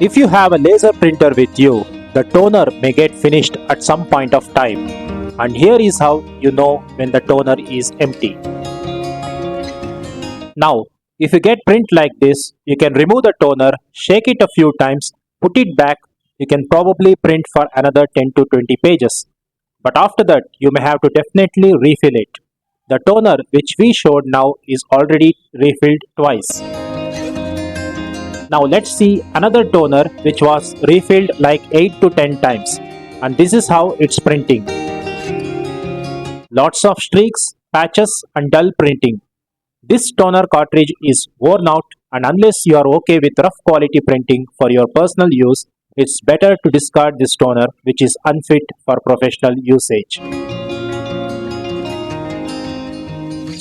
If you have a laser printer with you, the toner may get finished at some point of time. And here is how you know when the toner is empty. Now, if you get print like this, you can remove the toner, shake it a few times, put it back. You can probably print for another 10 to 20 pages. But after that, you may have to definitely refill it. The toner which we showed now is already refilled twice. Now let's see another toner which was refilled like 8 to 10 times, and this is how it's printing. Lots of streaks, patches and dull printing. This toner cartridge is worn out, and unless you are okay with rough quality printing for your personal use, it's better to discard this toner which is unfit for professional usage.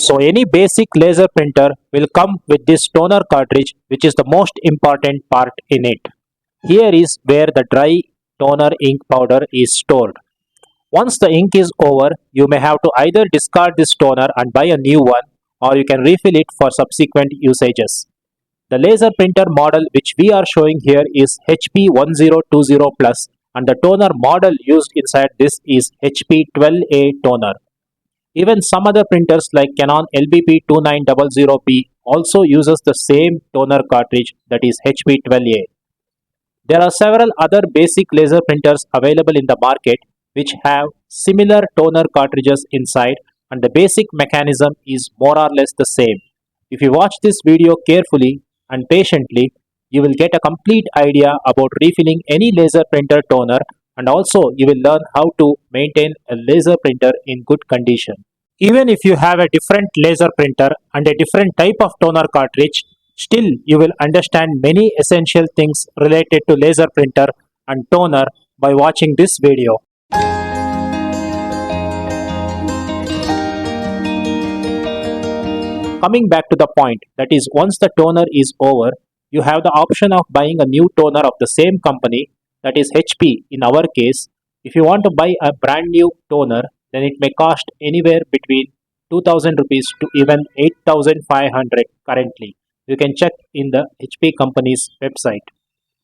So any basic laser printer will come with this toner cartridge, which is the most important part in it. Here is where the dry toner ink powder is stored. Once the ink is over, you may have to either discard this toner and buy a new one, or you can refill it for subsequent usages. The laser printer model which we are showing here is HP1020 Plus, and the toner model used inside this is HP12A toner. Even some other printers like Canon LBP2900B also uses the same toner cartridge, that is HP12A. There are several other basic laser printers available in the market which have similar toner cartridges inside, and the basic mechanism is more or less the same. If you watch this video carefully and patiently, you will get a complete idea about refilling any laser printer toner, and also you will learn how to maintain a laser printer in good condition. Even if you have a different laser printer and a different type of toner cartridge, still you will understand many essential things related to laser printer and toner by watching this video. Coming back to the point, that is, once the toner is over, you have the option of buying a new toner of the same company, that is HP in our case. If you want to buy a brand new toner, then it may cost anywhere between 2000 rupees to even 8500 currently. You can check in the HP company's website.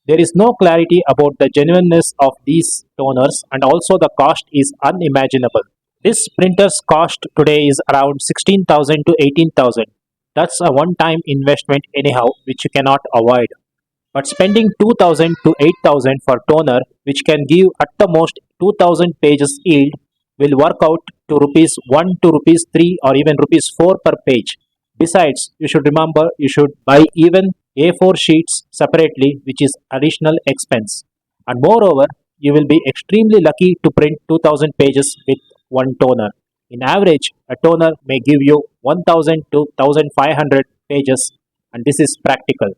There is no clarity about the genuineness of these toners, and also the cost is unimaginable. This printer's cost today is around 16,000 to 18,000. That's a one-time investment anyhow, which you cannot avoid. But spending 2000 to 8000 for toner, which can give at the most 2000 pages yield, will work out to rupees 1 to rupees 3 or even rupees 4 per page. Besides, you should remember you should buy even A4 sheets separately, which is additional expense. And moreover, you will be extremely lucky to print 2000 pages with one toner. In average, a toner may give you 1000 to 1500 pages, and this is practical.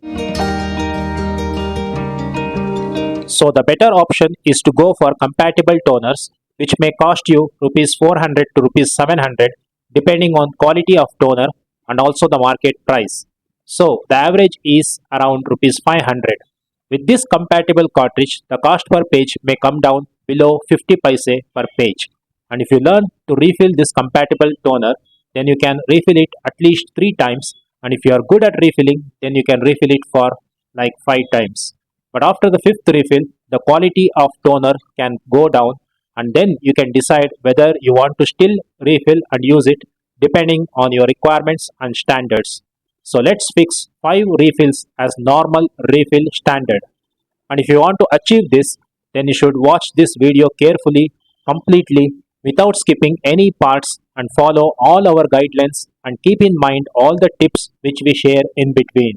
So the better option is to go for compatible toners, which may cost you rupees 400 to rupees 700 depending on quality of toner and also the market price. So the average is around rupees 500. With this compatible cartridge, the cost per page may come down below 50 paise per page. And if you learn to refill this compatible toner, then you can refill it at least 3 times, and if you are good at refilling, then you can refill it for like 5 times. But after the 5th refill, the quality of toner can go down, and then you can decide whether you want to still refill and use it depending on your requirements and standards. So let's fix 5 refills as normal refill standard. And if you want to achieve this, then you should watch this video carefully, completely, without skipping any parts, and follow all our guidelines and keep in mind all the tips which we share in between.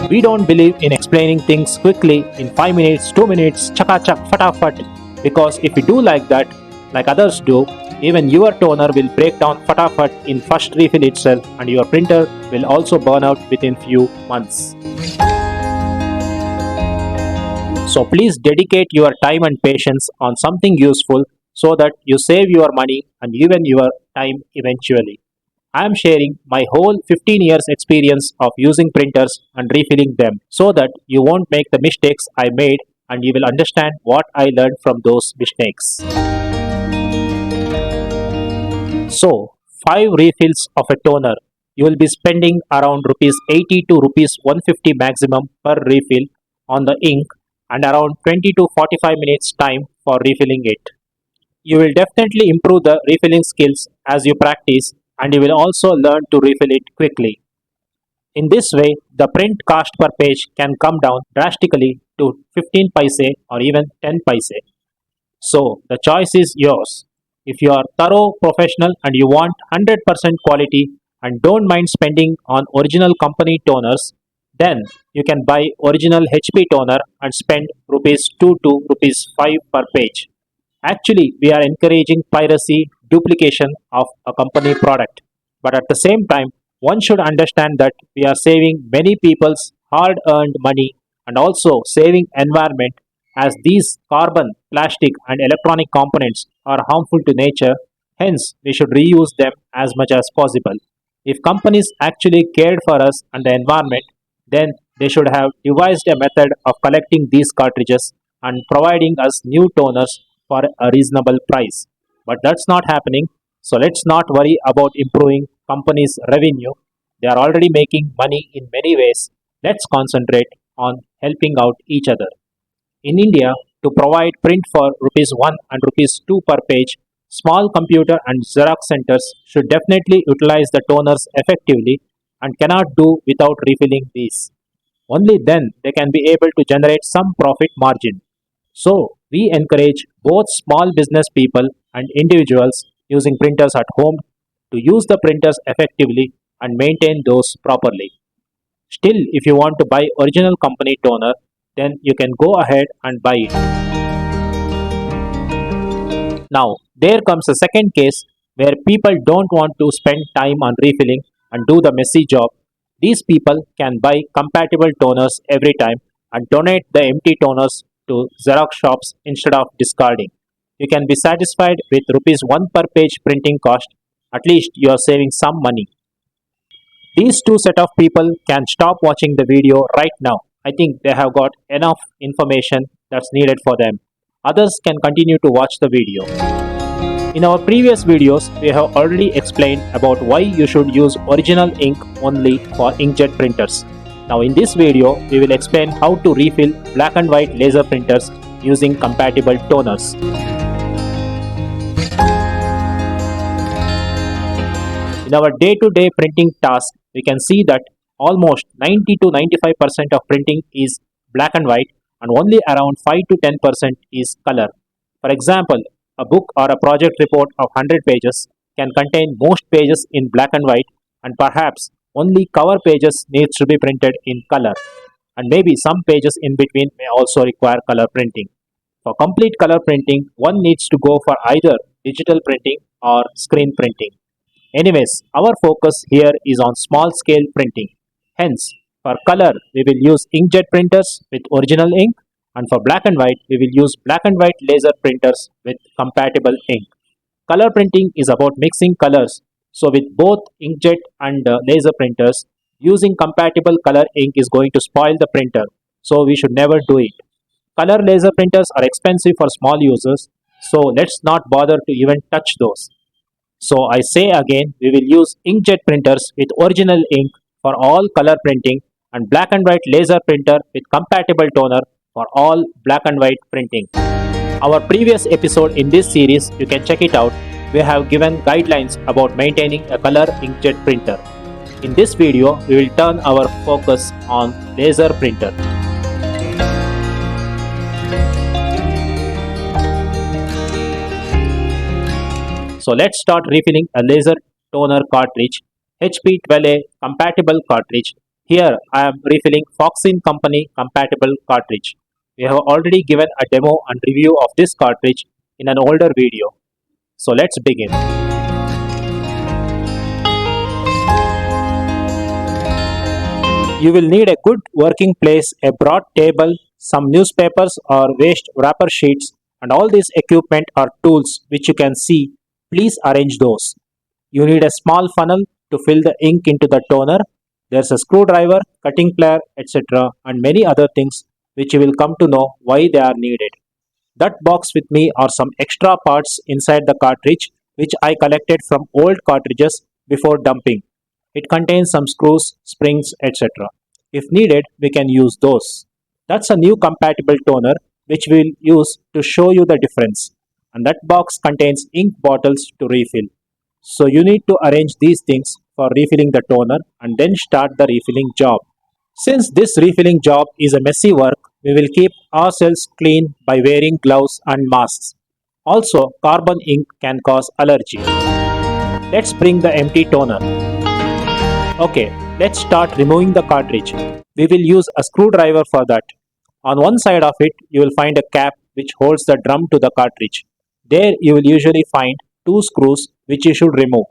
We don't believe in explaining things quickly in 5 minutes, 2 minutes, chaka chak, fatafat, because if you do like that, like others do, even your toner will break down fatafat in first refill itself, and your printer will also burn out within few months. So please dedicate your time and patience on something useful so that you save your money and even your time eventually. I am sharing my whole 15 years experience of using printers and refilling them so that you won't make the mistakes I made, and you will understand what I learned from those mistakes. So, 5 refills of a toner. You will be spending around rupees 80 to rupees 150 maximum per refill on the ink, and around 20 to 45 minutes time for refilling it. You will definitely improve the refilling skills as you practice, and you will also learn to refill it quickly. In this way, the print cost per page can come down drastically to 15 paise or even 10 paise. So the choice is yours. If you are thorough professional and you want 100% quality and don't mind spending on original company toners, then you can buy original HP toner and spend rupees 2 to rupees 5 per page. Actually, we are encouraging piracy, duplication of a company product. But at the same time, one should understand that we are saving many people's hard earned money and also saving environment, as these carbon, plastic and electronic components are harmful to nature. Hence, we should reuse them as much as possible. If companies actually cared for us and the environment, then they should have devised a method of collecting these cartridges and providing us new toners for a reasonable price. But that's not happening. So let's not worry about improving companies' revenue. They are already making money in many ways. Let's concentrate on helping out each other. In India, to provide print for rupees 1 and rupees 2 per page, small computer and Xerox centers should definitely utilize the toners effectively and cannot do without refilling these. Only then they can be able to generate some profit margin. So, we encourage both small business people and individuals using printers at home to use the printers effectively and maintain those properly. Still, if you want to buy original company toner, then you can go ahead and buy it. Now, there comes a second case where people don't want to spend time on refilling and do the messy job. These people can buy compatible toners every time and donate the empty toners to Xerox shops instead of discarding. You can be satisfied with rupees 1 per page printing cost. At least you are saving some money. These two set of people can stop watching the video right now. I think they have got enough information that's needed for them. Others can continue to watch the video. In our previous videos, we have already explained about why you should use original ink only for inkjet printers. Now in this video, we will explain how to refill black and white laser printers using compatible toners. In our day-to-day printing task, we can see that almost 90 to 95% of printing is black and white and only around 5 to 10% is color. For example, a book or a project report of 100 pages can contain most pages in black and white, and perhaps only cover pages needs to be printed in color, and maybe some pages in between may also require color printing. For complete color printing, one needs to go for either digital printing or screen printing. Anyways, our focus here is on small scale printing. Hence, for color, we will use inkjet printers with original ink, and for black and white, we will use black and white laser printers with compatible ink. Color printing is about mixing colors. So, with both inkjet and laser printers, using compatible color ink is going to spoil the printer. So, we should never do it. Color laser printers are expensive for small users. So, let's not bother to even touch those. So I say again, we will use inkjet printers with original ink for all color printing and black and white laser printer with compatible toner for all black and white printing. Our previous episode in this series, you can check it out. We have given guidelines about maintaining a color inkjet printer. In this video, we will turn our focus on laser printer. So let's start refilling a laser toner cartridge, HP12A compatible cartridge. Here I am refilling Foxin company compatible cartridge. We have already given a demo and review of this cartridge in an older video. So let's begin. You will need a good working place, a broad table, some newspapers or waste wrapper sheets, and all this equipment or tools which you can see. Please arrange those. You need a small funnel to fill the ink into the toner. There's a screwdriver, cutting plier, etc. and many other things which you will come to know why they are needed. That box with me are some extra parts inside the cartridge which I collected from old cartridges before dumping. It contains some screws, springs, etc. If needed, we can use those. That's a new compatible toner which we'll use to show you the difference. And that box contains ink bottles to refill. So you need to arrange these things for refilling the toner and then start the refilling job. Since this refilling job is a messy work, we will keep ourselves clean by wearing gloves and masks. Also, carbon ink can cause allergy. Let's bring the empty toner. Okay, let's start removing the cartridge. We will use a screwdriver for that. On one side of it, you will find a cap which holds the drum to the cartridge. There you will usually find two screws which you should remove.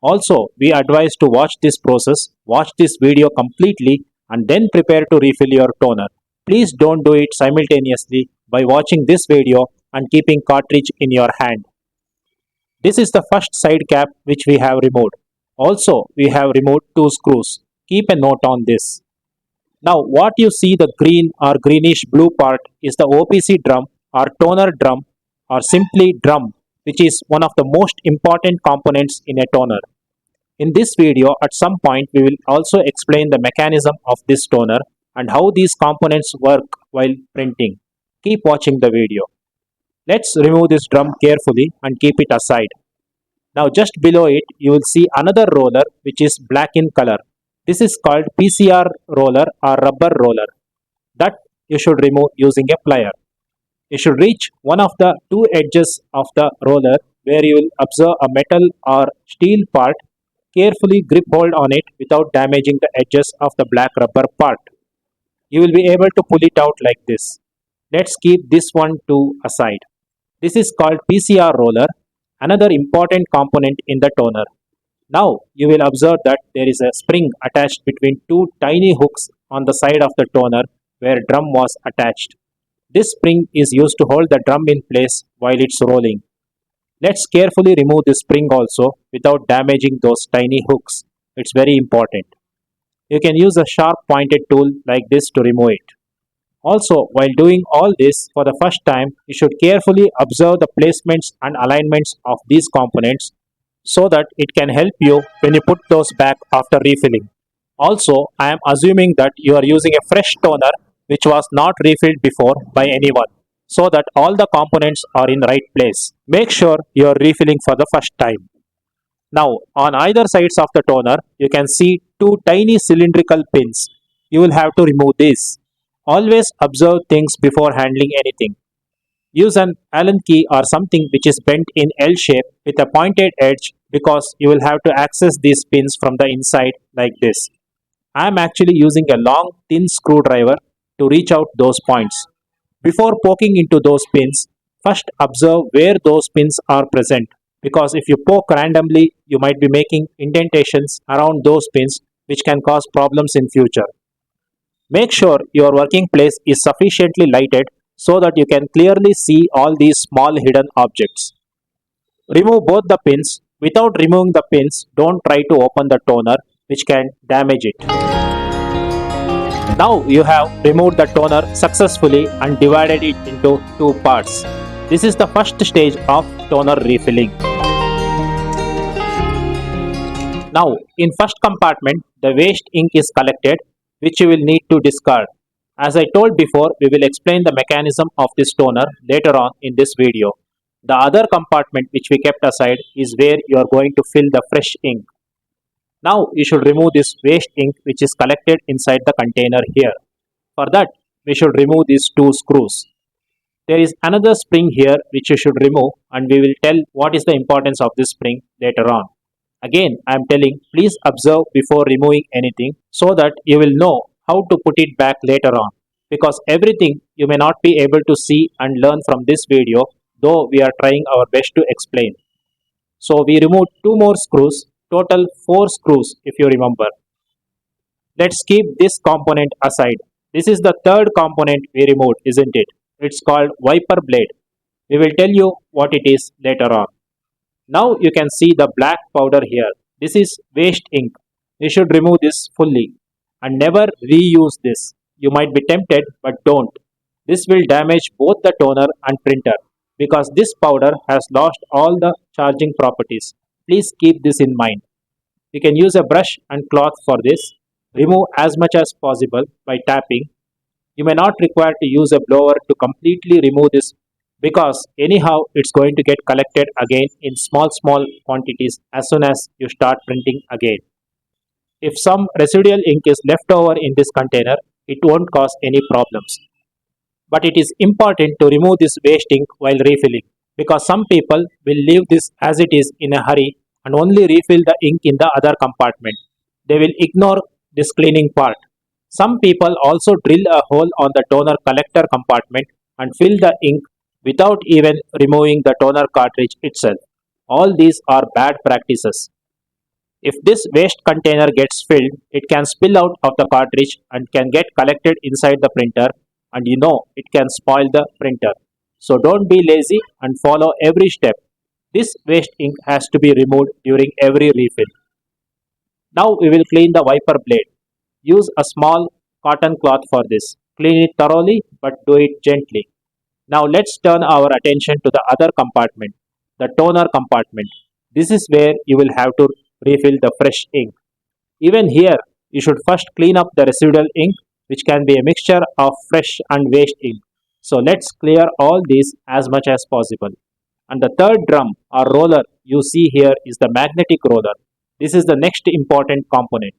Also, we advise to watch this process, watch this video completely and then prepare to refill your toner. Please don't do it simultaneously by watching this video and keeping cartridge in your hand. This is the first side cap which we have removed. Also, we have removed two screws. Keep a note on this. Now, what you see the green or greenish blue part is the OPC drum or toner drum or simply drum, which is one of the most important components in a toner. In this video, at some point, we will also explain the mechanism of this toner and how these components work while printing. Keep watching the video. Let's remove this drum carefully and keep it aside. Now just below it, you will see another roller which is black in color. This is called PCR roller or rubber roller. That you should remove using a plier. You should reach one of the two edges of the roller where you will observe a metal or steel part. Carefully grip hold on it without damaging the edges of the black rubber part. You will be able to pull it out like this. Let's keep this one too aside. This is called PCR roller, another important component in the toner. Now you will observe that there is a spring attached between two tiny hooks on the side of the toner where drum was attached. This spring is used to hold the drum in place while it's rolling. Let's carefully remove this spring also without damaging those tiny hooks. It's very important. You can use a sharp pointed tool like this to remove it. Also, while doing all this for the first time, you should carefully observe the placements and alignments of these components so that it can help you when you put those back after refilling. Also, I am assuming that you are using a fresh toner which was not refilled before by anyone so that all the components are in right place. Make sure you are refilling for the first time. Now, on either sides of the toner, you can see two tiny cylindrical pins. You will have to remove these. Always observe things before handling anything. Use an Allen key or something which is bent in L shape with a pointed edge because you will have to access these pins from the inside like this. I am actually using a long thin screwdriver to reach out those points. Before poking into those pins, first observe where those pins are present because if you poke randomly, you might be making indentations around those pins which can cause problems in future. Make sure your working place is sufficiently lighted so that you can clearly see all these small hidden objects. Remove both the pins. Without removing the pins, don't try to open the toner which can damage it. Now you have removed the toner successfully and divided it into two parts. This is the first stage of toner refilling. Now in first compartment, the waste ink is collected which you will need to discard. As I told before, we will explain the mechanism of this toner later on in this video. The other compartment which we kept aside is where you are going to fill the fresh ink. Now you should remove this waste ink which is collected inside the container here. For that, we should remove these two screws. There is another spring here which you should remove and we will tell what is the importance of this spring later on. Again, I am telling, please observe before removing anything so that you will know how to put it back later on. Because everything you may not be able to see and learn from this video, though we are trying our best to explain. So we removed two more screws, total 4 screws if you remember. Let's keep this component aside. This is the third component we removed, isn't it? It's called wiper blade. We will tell you what it is later on. Now you can see the black powder here. This is waste ink. You should remove this fully and never reuse this. You might be tempted but don't. This will damage both the toner and printer because this powder has lost all the charging properties. Please keep this in mind. You can use a brush and cloth for this. Remove as much as possible by tapping. You may not require to use a blower to completely remove this because anyhow it's going to get collected again in small quantities as soon as you start printing again. If some residual ink is left over in this container, it won't cause any problems. But it is important to remove this waste ink while refilling because some people will leave this as it is in a hurry and only refill the ink in the other compartment. They will ignore this cleaning part. Some people also drill a hole on the toner collector compartment and fill the ink without even removing the toner cartridge itself. All these are bad practices. If this waste container gets filled, it can spill out of the cartridge and can get collected inside the printer, and it can spoil the printer. So don't be lazy and follow every step. This waste ink has to be removed during every refill. Now we will clean the wiper blade. Use a small cotton cloth for this. Clean it thoroughly but do it gently. Now let's turn our attention to the other compartment, the toner compartment. This is where you will have to refill the fresh ink. Even here, you should first clean up the residual ink, which can be a mixture of fresh and waste ink. So let's clear all these as much as possible. And the third drum or roller you see here is the magnetic roller. This is the next important component.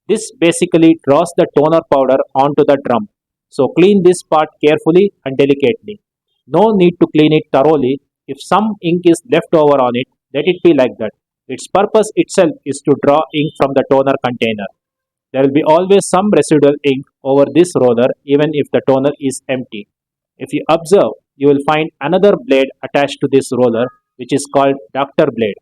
This basically draws the toner powder onto the drum. So clean this part carefully and delicately. No need to clean it thoroughly. If some ink is left over on it, let it be like that. Its purpose itself is to draw ink from the toner container. There will be always some residual ink over this roller even if the toner is empty. If you observe, you will find another blade attached to this roller which is called doctor blade.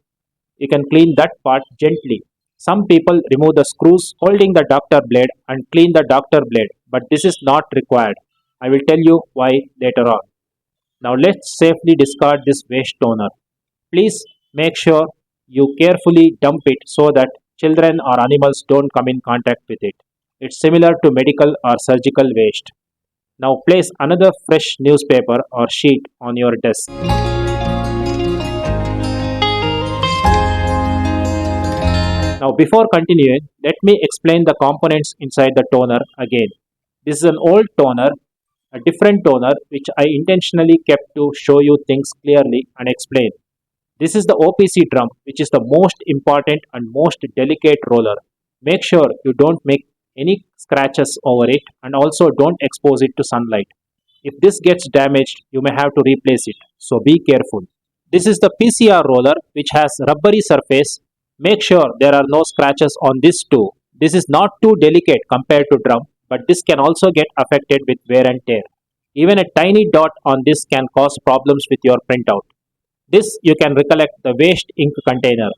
You can clean that part gently. Some people remove the screws holding the doctor blade and clean the doctor blade, but this is not required. I will tell you why later on. Now let's safely discard this waste toner. Please make sure you carefully dump it so that children or animals don't come in contact with it. It's similar to medical or surgical waste. Now place another fresh newspaper or sheet on your desk. Now before continuing, let me explain the components inside the toner again. This is an old toner, a different toner which I intentionally kept to show you things clearly and explain. This is the OPC drum, which is the most important and most delicate roller. Make sure you don't make any scratches over it and also don't expose it to sunlight. If this gets damaged, you may have to replace it, so be careful. This is the PCR roller, which has rubbery surface. Make sure there are no scratches on this too. This is not too delicate compared to drum, but this can also get affected with wear and tear. Even a tiny dot on this can cause problems with your printout. This you can recollect the waste ink container.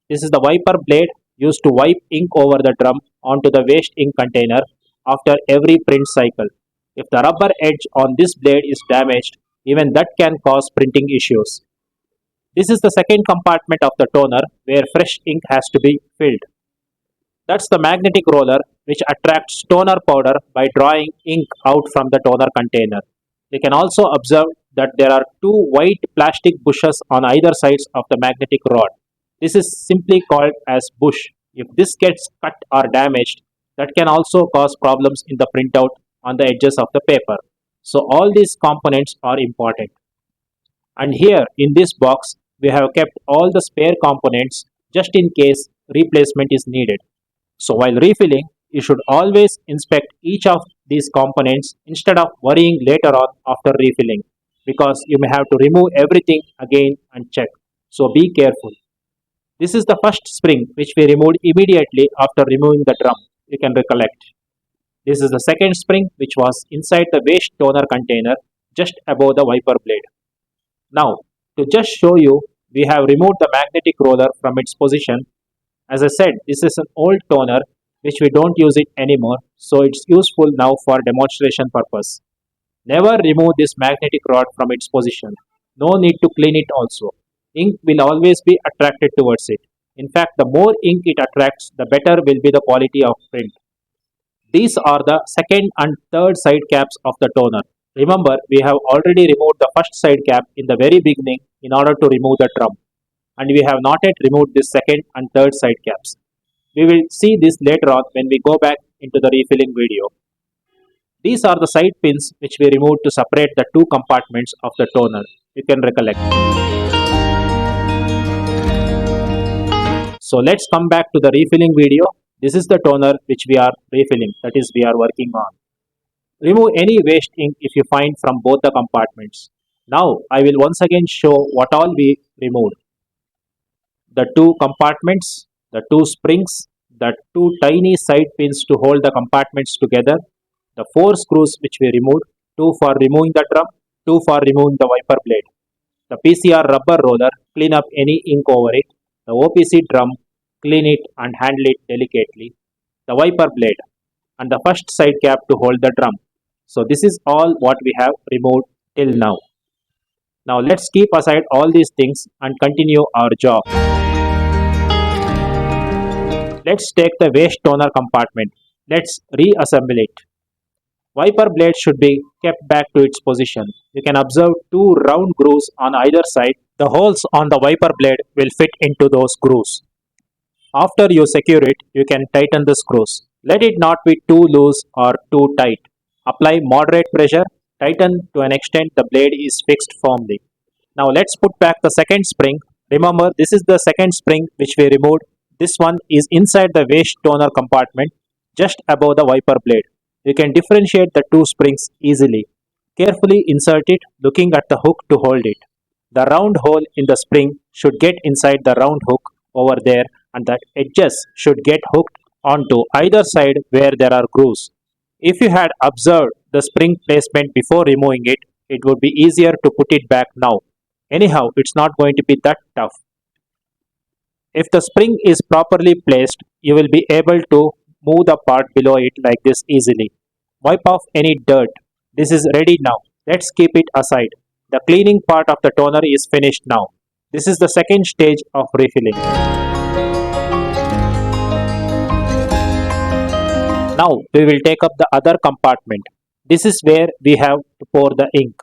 This is the wiper blade used to wipe ink over the drum onto the waste ink container after every print cycle. If the rubber edge on this blade is damaged, even that can cause printing issues. This is the second compartment of the toner where fresh ink has to be filled. That's the magnetic roller which attracts toner powder by drawing ink out from the toner container. You can also observe that there are two white plastic bushes on either sides of the magnetic rod. This is simply called as bush. If this gets cut or damaged, that can also cause problems in the printout on the edges of the paper. So all these components are important. And here in this box, we have kept all the spare components just in case replacement is needed. So while refilling, you should always inspect each of these components instead of worrying later on after refilling, because you may have to remove everything again and check. So be careful. This is the first spring which we removed immediately after removing the drum, you can recollect. This is the second spring which was inside the waste toner container just above the wiper blade. Now, to just show you, we have removed the magnetic roller from its position. As I said, this is an old toner which we don't use it anymore, so it's useful now for demonstration purpose. Never remove this magnetic rod from its position. No need to clean it also. Ink will always be attracted towards it. In fact, the more ink it attracts, the better will be the quality of print. These are the second and third side caps of the toner. Remember, we have already removed the first side cap in the very beginning in order to remove the drum. And we have not yet removed the second and third side caps. We will see this later on when we go back into the refilling video. These are the side pins which we removed to separate the two compartments of the toner. You can recollect. So let's come back to the refilling video. This is the toner which we are refilling, that is we are working on. Remove any waste ink if you find from both the compartments. Now I will once again show what all we removed. The two compartments, the two springs, the two tiny side pins to hold the compartments together, the four screws which we removed, two for removing the drum, two for removing the wiper blade, the PCR rubber roller, clean up any ink over it, the OPC drum, clean it and handle it delicately, the wiper blade, and the first side cap to hold the drum. So this is all what we have removed till now. Now let's keep aside all these things and continue our job. Let's take the waste toner compartment. Let's reassemble it. Wiper blade should be kept back to its position. You can observe two round grooves on either side. The holes on the wiper blade will fit into those grooves. After you secure it, you can tighten the screws. Let it not be too loose or too tight. Apply moderate pressure. Tighten to an extent the blade is fixed firmly. Now let's put back the second spring. Remember, this is the second spring which we removed. This one is inside the waste toner compartment, just above the wiper blade. You can differentiate the two springs easily. Carefully insert it, looking at the hook to hold it. The round hole in the spring should get inside the round hook over there, and the edges should get hooked onto either side where there are grooves. If you had observed the spring placement before removing it, it would be easier to put it back now. Anyhow, it's not going to be that tough. If the spring is properly placed, you will be able to move the part below it like this easily. Wipe off any dirt. This is ready now. Let's keep it aside. The cleaning part of the toner is finished now. This is the second stage of refilling. Now we will take up the other compartment. This is where we have to pour the ink.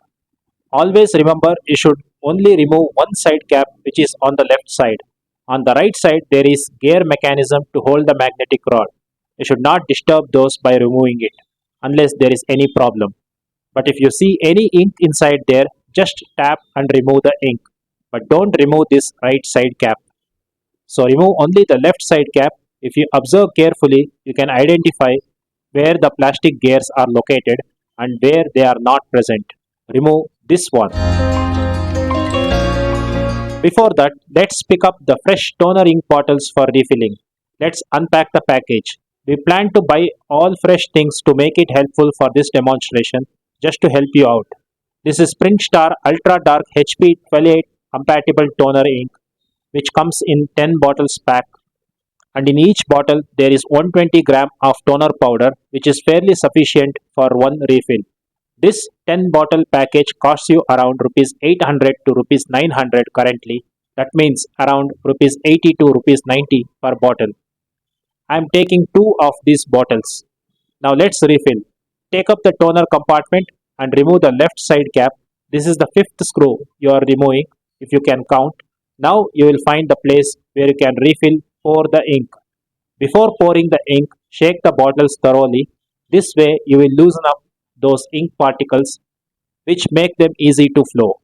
Always remember, you should only remove one side cap which is on the left side. On the right side there is gear mechanism to hold the magnetic rod. You should not disturb those by removing it unless there is any problem. But if you see any ink inside there, just tap and remove the ink. But don't remove this right side cap. So remove only the left side cap. If you observe carefully, you can identify where the plastic gears are located and where they are not present. Remove this one. Before that, let's pick up the fresh toner ink bottles for refilling. Let's unpack the package. We plan to buy all fresh things to make it helpful for this demonstration, just to help you out. This is Printout Ultra Dark HP12A compatible toner ink, which comes in 10 bottles pack. And in each bottle there is 120 gram of toner powder, which is fairly sufficient for one refill. This 10 bottle package costs you around rupees 800 to rupees 900 currently. That means around rupees 80 to rupees 90 per bottle. I am taking 2 of these bottles. Now let's refill. Take up the toner compartment and remove the left side cap. This is the 5th screw you are removing, if you can count. Now you will find the place where you can refill, pour the ink. Before pouring the ink, shake the bottles thoroughly. This way you will loosen up those ink particles which make them easy to flow.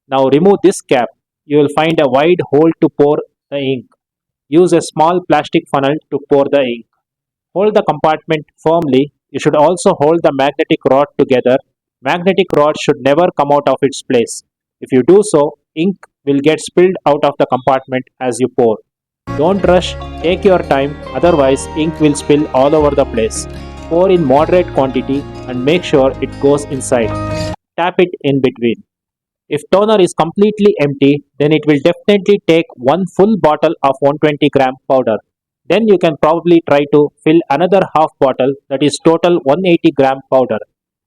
Now remove this cap. You will find a wide hole to pour the ink. Use a small plastic funnel to pour the ink. Hold the compartment firmly. You should also hold the magnetic rod together. Magnetic rod should never come out of its place. If you do so, ink will get spilled out of the compartment as you pour. Don't rush, take your time, otherwise ink will spill all over the place. Pour in moderate quantity and make sure it goes inside. Tap it in between. If toner is completely empty, then it will definitely take one full bottle of 120 gram powder. Then you can probably try to fill another half bottle, that is total 180 gram powder.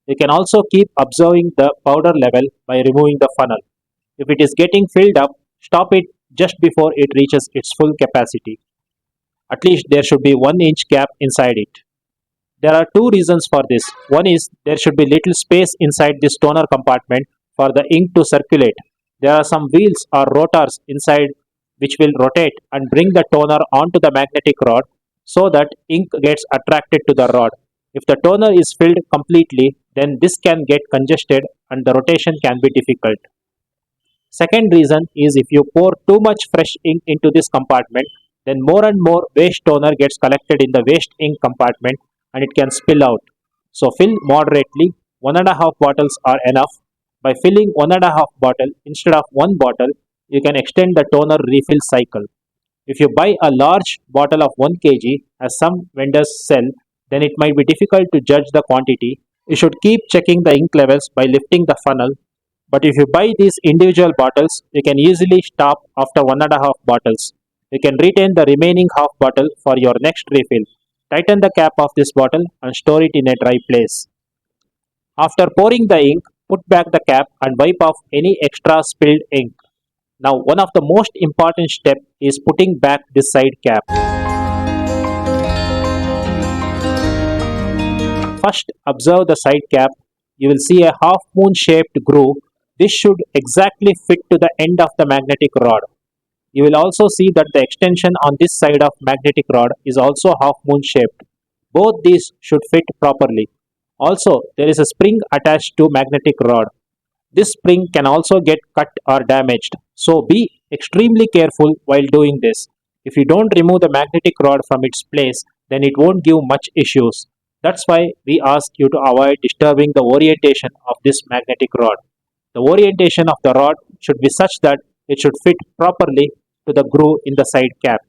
You can also keep observing the powder level by removing the funnel. If it is getting filled up, stop it just before it reaches its full capacity. At least there should be 1 inch gap inside it. There are 2 reasons for this. One is there should be little space inside this toner compartment for the ink to circulate. There are some wheels or rotors inside which will rotate and bring the toner onto the magnetic rod so that ink gets attracted to the rod. If the toner is filled completely, then this can get congested and the rotation can be difficult. Second reason is if you pour too much fresh ink into this compartment, then more and more waste toner gets collected in the waste ink compartment and it can spill out. So fill moderately, 1.5 bottles are enough. By filling 1.5 bottle instead of one bottle, you can extend the toner refill cycle. If you buy a large bottle of 1 kg, as some vendors sell, then it might be difficult to judge the quantity. You should keep checking the ink levels by lifting the funnel. But if you buy these individual bottles, you can easily stop after 1.5 bottles. You can retain the remaining half bottle for your next refill. Tighten the cap of this bottle and store it in a dry place. After pouring the ink, put back the cap and wipe off any extra spilled ink. Now, one of the most important steps is putting back this side cap. First, observe the side cap. You will see a half moon shaped groove. This should exactly fit to the end of the magnetic rod. You will also see that the extension on this side of magnetic rod is also half moon shaped. Both these should fit properly. Also, there is a spring attached to magnetic rod. This spring can also get cut or damaged, so be extremely careful while doing this. If you don't remove the magnetic rod from its place, then it won't give much issues. That's why we ask you to avoid disturbing the orientation of this magnetic rod. The orientation of the rod should be such that it should fit properly to the groove in the side cap.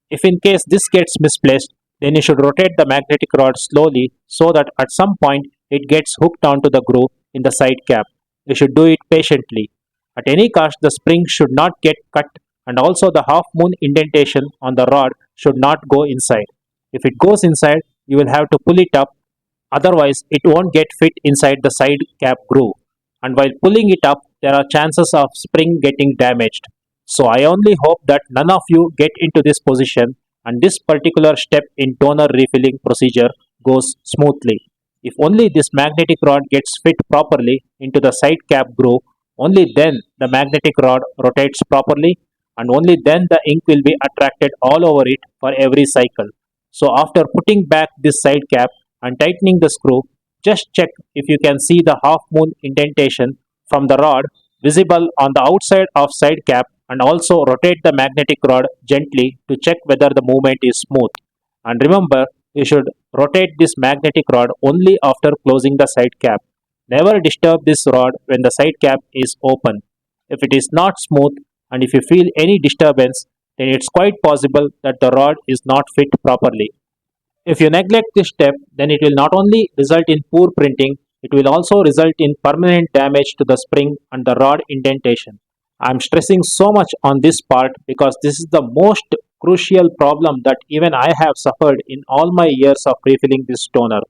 If in case this gets misplaced, then you should rotate the magnetic rod slowly so that at some point it gets hooked onto the groove in the side cap. You should do it patiently. At any cost, the spring should not get cut and also the half moon indentation on the rod should not go inside. If it goes inside, you will have to pull it up, otherwise it won't get fit inside the side cap groove. And while pulling it up, there are chances of spring getting damaged. So I only hope that none of you get into this position and this particular step in toner refilling procedure goes smoothly. If only this magnetic rod gets fit properly into the side cap groove, only then the magnetic rod rotates properly and only then the ink will be attracted all over it for every cycle. So after putting back this side cap and tightening the screw, just check if you can see the half moon indentation from the rod visible on the outside of side cap and also rotate the magnetic rod gently to check whether the movement is smooth. And remember, you should rotate this magnetic rod only after closing the side cap. Never disturb this rod when the side cap is open. If it is not smooth and if you feel any disturbance, then it's quite possible that the rod is not fit properly. If you neglect this step, then it will not only result in poor printing, it will also result in permanent damage to the spring and the rod indentation. I am stressing so much on this part because this is the most crucial problem that even I have suffered in all my years of refilling this toner.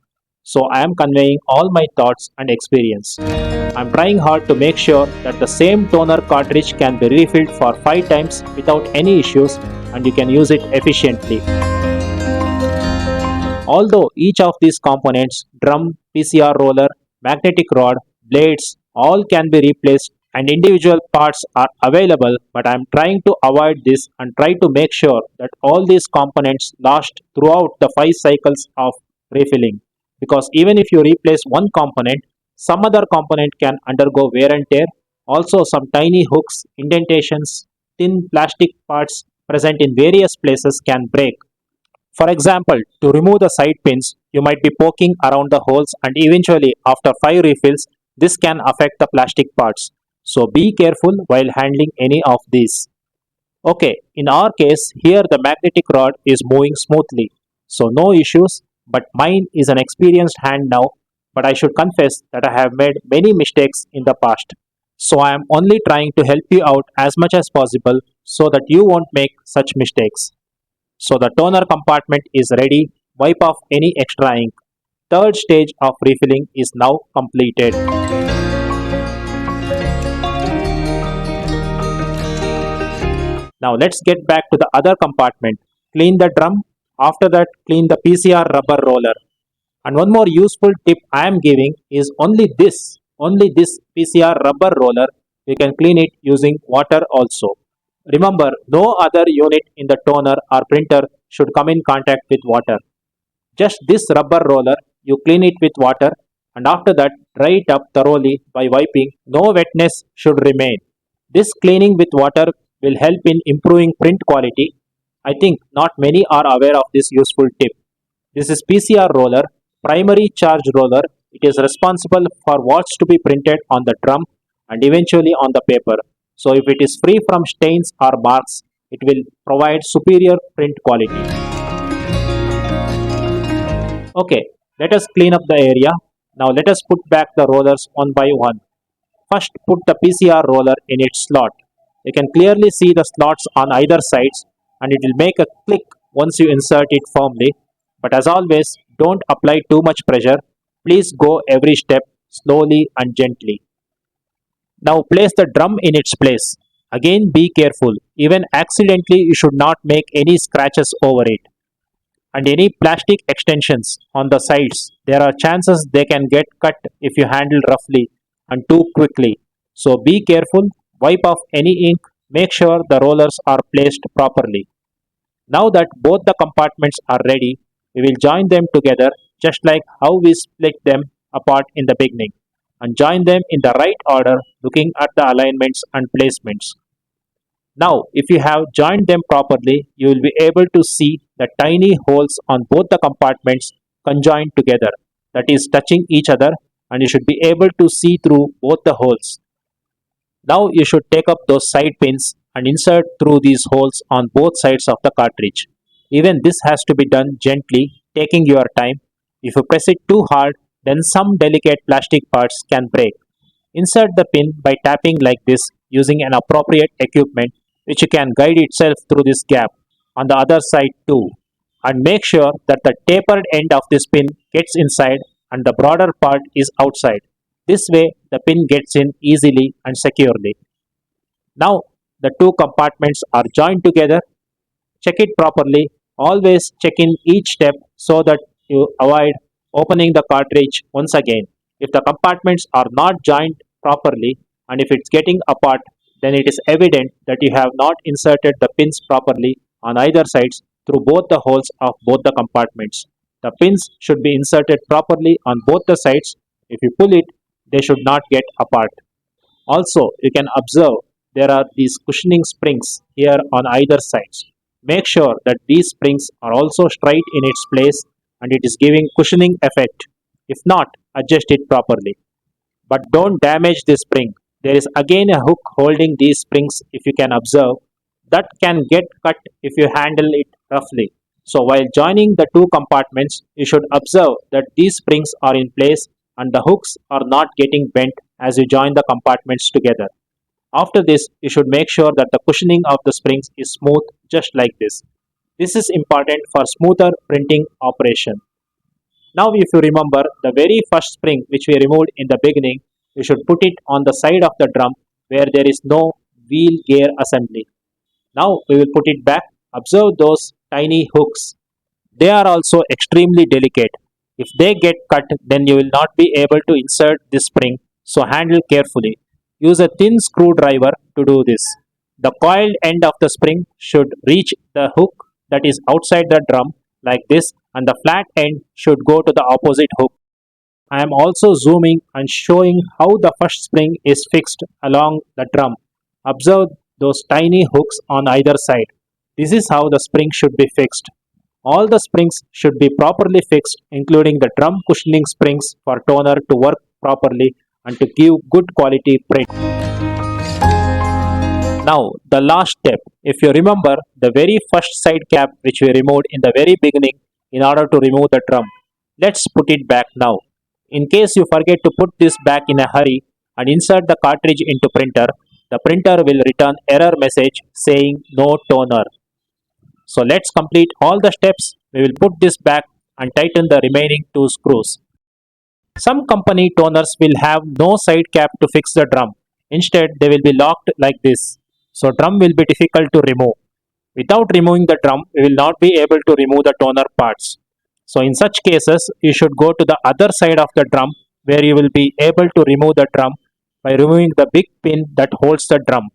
So I am conveying all my thoughts and experience. I am trying hard to make sure that the same toner cartridge can be refilled for 5 times without any issues and you can use it efficiently. Although each of these components, drum, PCR roller, magnetic rod, blades, all can be replaced and individual parts are available, but I am trying to avoid this and try to make sure that all these components last throughout the 5 cycles of refilling. Because even if you replace one component, some other component can undergo wear and tear. Also, some tiny hooks, indentations, thin plastic parts present in various places can break. For example, to remove the side pins, you might be poking around the holes and eventually after 5 refills, this can affect the plastic parts. So be careful while handling any of these. Okay, in our case, here the magnetic rod is moving smoothly. So no issues, but mine is an experienced hand now, but I should confess that I have made many mistakes in the past. So I am only trying to help you out as much as possible so that you won't make such mistakes. So the toner compartment is ready, wipe off any extra ink. Third stage of refilling is now completed. Now let's get back to the other compartment. Clean the drum. After that, clean the PCR rubber roller. And one more useful tip I am giving is only this PCR rubber roller, you can clean it using water also. Remember, no other unit in the toner or printer should come in contact with water. Just this rubber roller you clean it with water and after that dry it up thoroughly by wiping. No wetness should remain. This cleaning with water will help in improving print quality. I think not many are aware of this useful tip. This is PCR roller, primary charge roller. It is responsible for what's to be printed on the drum and eventually on the paper. So if it is free from stains or marks, it will provide superior print quality. Okay, let us clean up the area. Now let us put back the rollers one by one. First, put the PCR roller in its slot. You can clearly see the slots on either sides and it will make a click once you insert it firmly. But as always, don't apply too much pressure. Please go every step slowly and gently. Now place the drum in its place. Again, be careful. Even accidentally, you should not make any scratches over it. And any plastic extensions on the sides, there are chances they can get cut if you handle roughly and too quickly. So be careful, wipe off any ink, make sure the rollers are placed properly. Now that both the compartments are ready, we will join them together just like how we split them apart in the beginning and join them in the right order looking at the alignments and placements. Now, if you have joined them properly, you will be able to see the tiny holes on both the compartments conjoined together, that is, touching each other, and you should be able to see through both the holes. Now, you should take up those side pins and insert through these holes on both sides of the cartridge. Even this has to be done gently, taking your time. If you press it too hard, then some delicate plastic parts can break. Insert the pin by tapping like this using an appropriate equipment which can guide itself through this gap on the other side too. And make sure that the tapered end of this pin gets inside and the broader part is outside. This way the pin gets in easily and securely. Now the two compartments are joined together. Check it properly. Always check in each step so that you avoid opening the cartridge once again. If the compartments are not joined properly and if it's getting apart, then it is evident that you have not inserted the pins properly on either sides through both the holes of both the compartments. The pins should be inserted properly on both the sides. If you pull it, they should not get apart. Also, you can observe there are these cushioning springs here on either sides. Make sure that these springs are also straight in its place and it is giving cushioning effect. If not, adjust it properly. But don't damage this spring. There is again a hook holding these springs if you can observe. That can get cut if you handle it roughly. So while joining the two compartments, you should observe that these springs are in place and the hooks are not getting bent as you join the compartments together. After this, you should make sure that the cushioning of the springs is smooth just like this. This is important for smoother printing operation. Now if you remember the very first spring which we removed in the beginning, you should put it on the side of the drum where there is no wheel gear assembly. Now we will put it back. Observe those tiny hooks. They are also extremely delicate. If they get cut, then you will not be able to insert this spring, so handle carefully. Use a thin screwdriver to do this. The coiled end of the spring should reach the hook that is outside the drum like this and the flat end should go to the opposite hook. I am also zooming and showing how the first spring is fixed along the drum. Observe those tiny hooks on either side. This is how the spring should be fixed. All the springs should be properly fixed, including the drum cushioning springs for toner to work properly and to give good quality print. Now, the last step. If you remember the very first side cap which we removed in the very beginning in order to remove the drum, let's put it back now. In case you forget to put this back in a hurry and insert the cartridge into printer, the printer will return error message saying no toner. So let's complete all the steps. We will put this back and tighten the remaining two screws. Some company toners will have no side cap to fix the drum. Instead, they will be locked like this. So drum will be difficult to remove. Without removing the drum, we will not be able to remove the toner parts. So in such cases, you should go to the other side of the drum where you will be able to remove the drum by removing the big pin that holds the drum.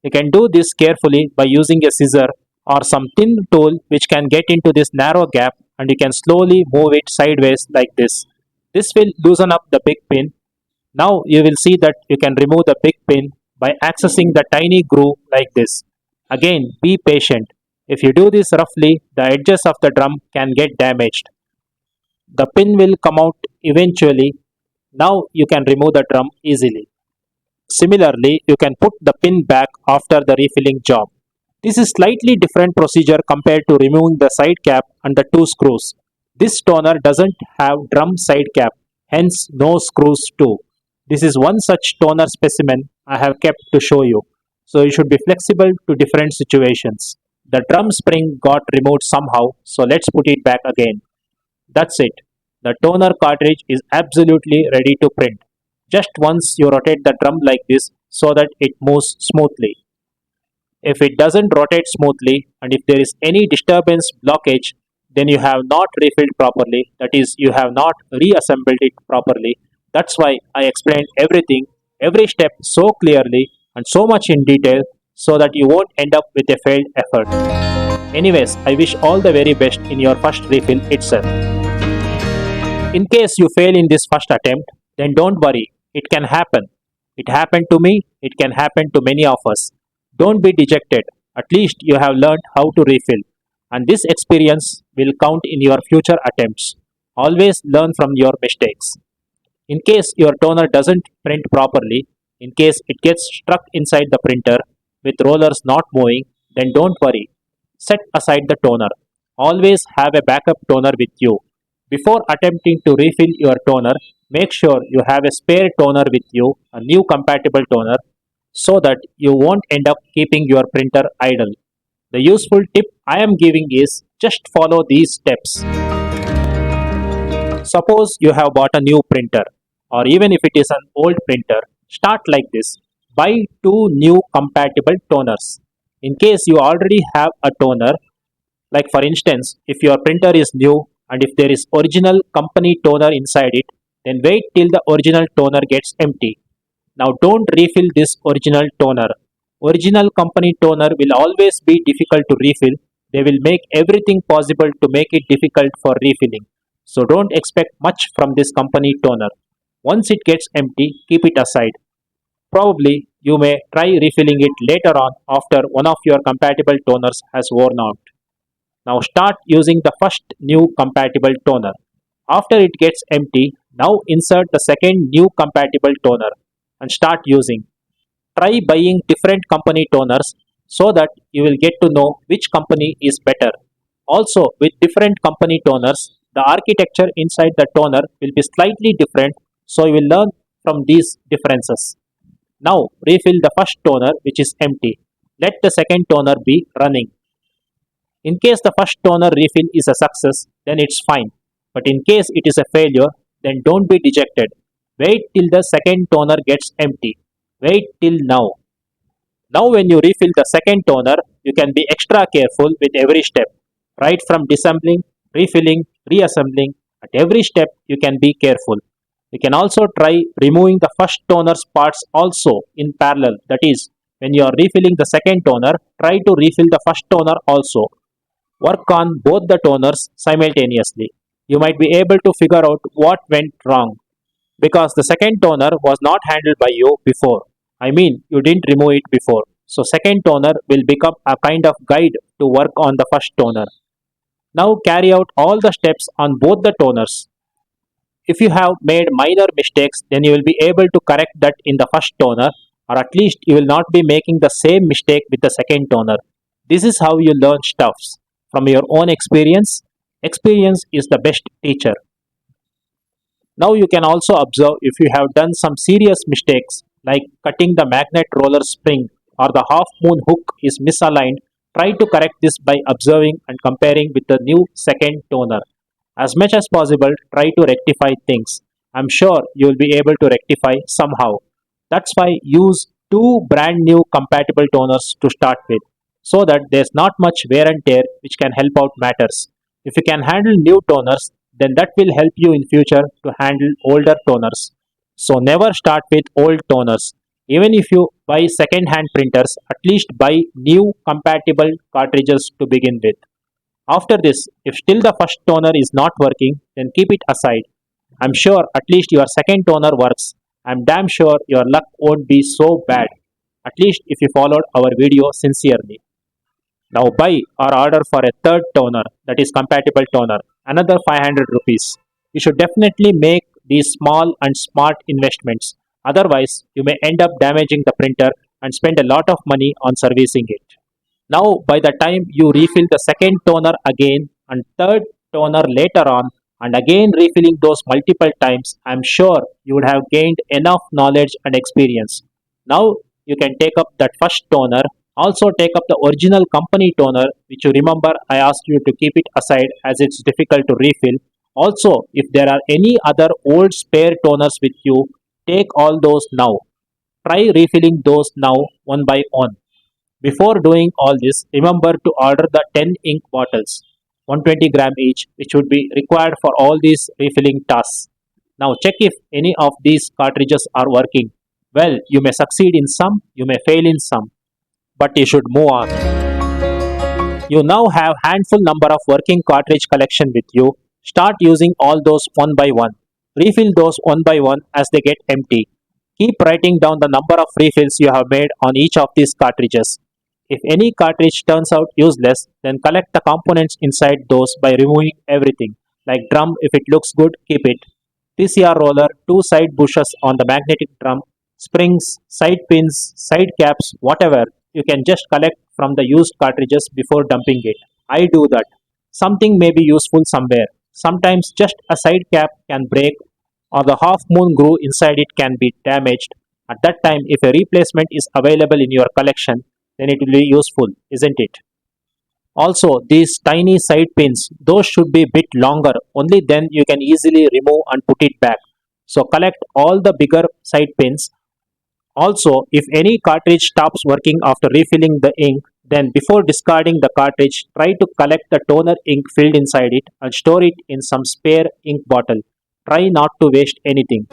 You can do this carefully by using a scissor or some thin tool which can get into this narrow gap and you can slowly move it sideways like this This will loosen up the big pin. Now you will see that you can remove the big pin by accessing the tiny groove like this. Again, be patient. If you do this roughly, the edges of the drum can get damaged. The pin will come out eventually. Now you can remove the drum easily. Similarly, you can put the pin back after the refilling job. This is slightly different procedure compared to removing the side cap and the two screws. This toner doesn't have drum side cap, hence no screws too. This is one such toner specimen I have kept to show you. So you should be flexible to different situations. The drum spring got removed somehow, so let's put it back again. That's it. The toner cartridge is absolutely ready to print. Just once you rotate the drum like this so that it moves smoothly. If it doesn't rotate smoothly and if there is any disturbance blockage, then you have not refilled properly, that is, you have not reassembled it properly. That's why I explained everything, every step so clearly and so much in detail so that you won't end up with a failed effort. Anyways, I wish all the very best in your first refill itself. In case you fail in this first attempt, then don't worry, it can happen. It happened to me, it can happen to many of us. Don't be dejected, at least you have learned how to refill, and this experience will count in your future attempts. Always learn from your mistakes. In case your toner doesn't print properly, in case it gets stuck inside the printer with rollers not moving, then don't worry. Set aside the toner. Always have a backup toner with you. Before attempting to refill your toner, make sure you have a spare toner with you, a new compatible toner, so that you won't end up keeping your printer idle. The useful tip I am giving is just follow these steps. Suppose you have bought a new printer, or even if it is an old printer, start like this. Buy two new compatible toners. In case you already have a toner, like for instance, if your printer is new and if there is original company toner inside it, then wait till the original toner gets empty. Now don't refill this original toner. Original company toner will always be difficult to refill. They will make everything possible to make it difficult for refilling. So don't expect much from this company toner. Once it gets empty, keep it aside. Probably you may try refilling it later on after one of your compatible toners has worn out. Now start using the first new compatible toner. After it gets empty, now insert the second new compatible toner and start using. Try buying different company toners so that you will get to know which company is better. Also, with different company toners, the architecture inside the toner will be slightly different, so you will learn from these differences. Now, refill the first toner which is empty. Let the second toner be running. In case the first toner refill is a success, then it's fine. But in case it is a failure, then don't be dejected. Wait till the second toner gets empty. Wait till now. Now when you refill the second toner, you can be extra careful with every step. Right from disassembling, refilling, reassembling, at every step you can be careful. You can also try removing the first toner's parts also in parallel. That is, when you are refilling the second toner, try to refill the first toner also. Work on both the toners simultaneously. You might be able to figure out what went wrong because the second toner was not handled by you before. I mean, you didn't remove it before. So second toner will become a kind of guide to work on the first toner. Now carry out all the steps on both the toners. If you have made minor mistakes, then you will be able to correct that in the first toner, or at least you will not be making the same mistake with the second toner. This is how you learn stuffs. From your own experience, experience is the best teacher. Now you can also observe if you have done some serious mistakes like cutting the magnet roller spring or the half moon hook is misaligned. Try to correct this by observing and comparing with the new second toner. As much as possible, try to rectify things. I'm sure you will be able to rectify somehow. That's why use two brand new compatible toners to start with so that there's not much wear and tear which can help out matters. If you can handle new toners, then that will help you in future to handle older toners. So never start with old toners. Even if you buy second hand printers, at least buy new compatible cartridges to begin with. After this, if still the first toner is not working, then keep it aside. I'm sure at least your second toner works. I'm damn sure your luck won't be so bad, at least if you followed our video sincerely. Now buy or order for a third toner, that is compatible toner, another 500 rupees. You should definitely make these small and smart investments. Otherwise, you may end up damaging the printer and spend a lot of money on servicing it. Now, by the time you refill the second toner again and third toner later on, and again refilling those multiple times, I'm sure you would have gained enough knowledge and experience. Now, you can take up that first toner. Also, take up the original company toner, which you remember I asked you to keep it aside as it's difficult to refill. Also, if there are any other old spare toners with you, take all those now. Try refilling those now one by one. Before doing all this, remember to order the 10 ink bottles, 120 gram each, which would be required for all these refilling tasks. Now check if any of these cartridges are working. Well, you may succeed in some, you may fail in some, but you should move on. You now have handful number of working cartridge collection with you. Start using all those one by one. Refill those one by one as they get empty. Keep writing down the number of refills you have made on each of these cartridges. If any cartridge turns out useless, then collect the components inside those by removing everything. Like drum, if it looks good, keep it. TCR roller, two side bushes on the magnetic drum, springs, side pins, side caps, whatever. You can just collect from the used cartridges before dumping it. I do that. Something may be useful somewhere. Sometimes just a side cap can break or the half moon groove inside it can be damaged. At that time, if a replacement is available in your collection, then it will be useful, isn't it? Also, these tiny side pins, those should be bit longer, only then you can easily remove and put it back. So collect all the bigger side pins. Also, if any cartridge stops working after refilling the ink, then before discarding the cartridge, try to collect the toner ink filled inside it and store it in some spare ink bottle. Try not to waste anything.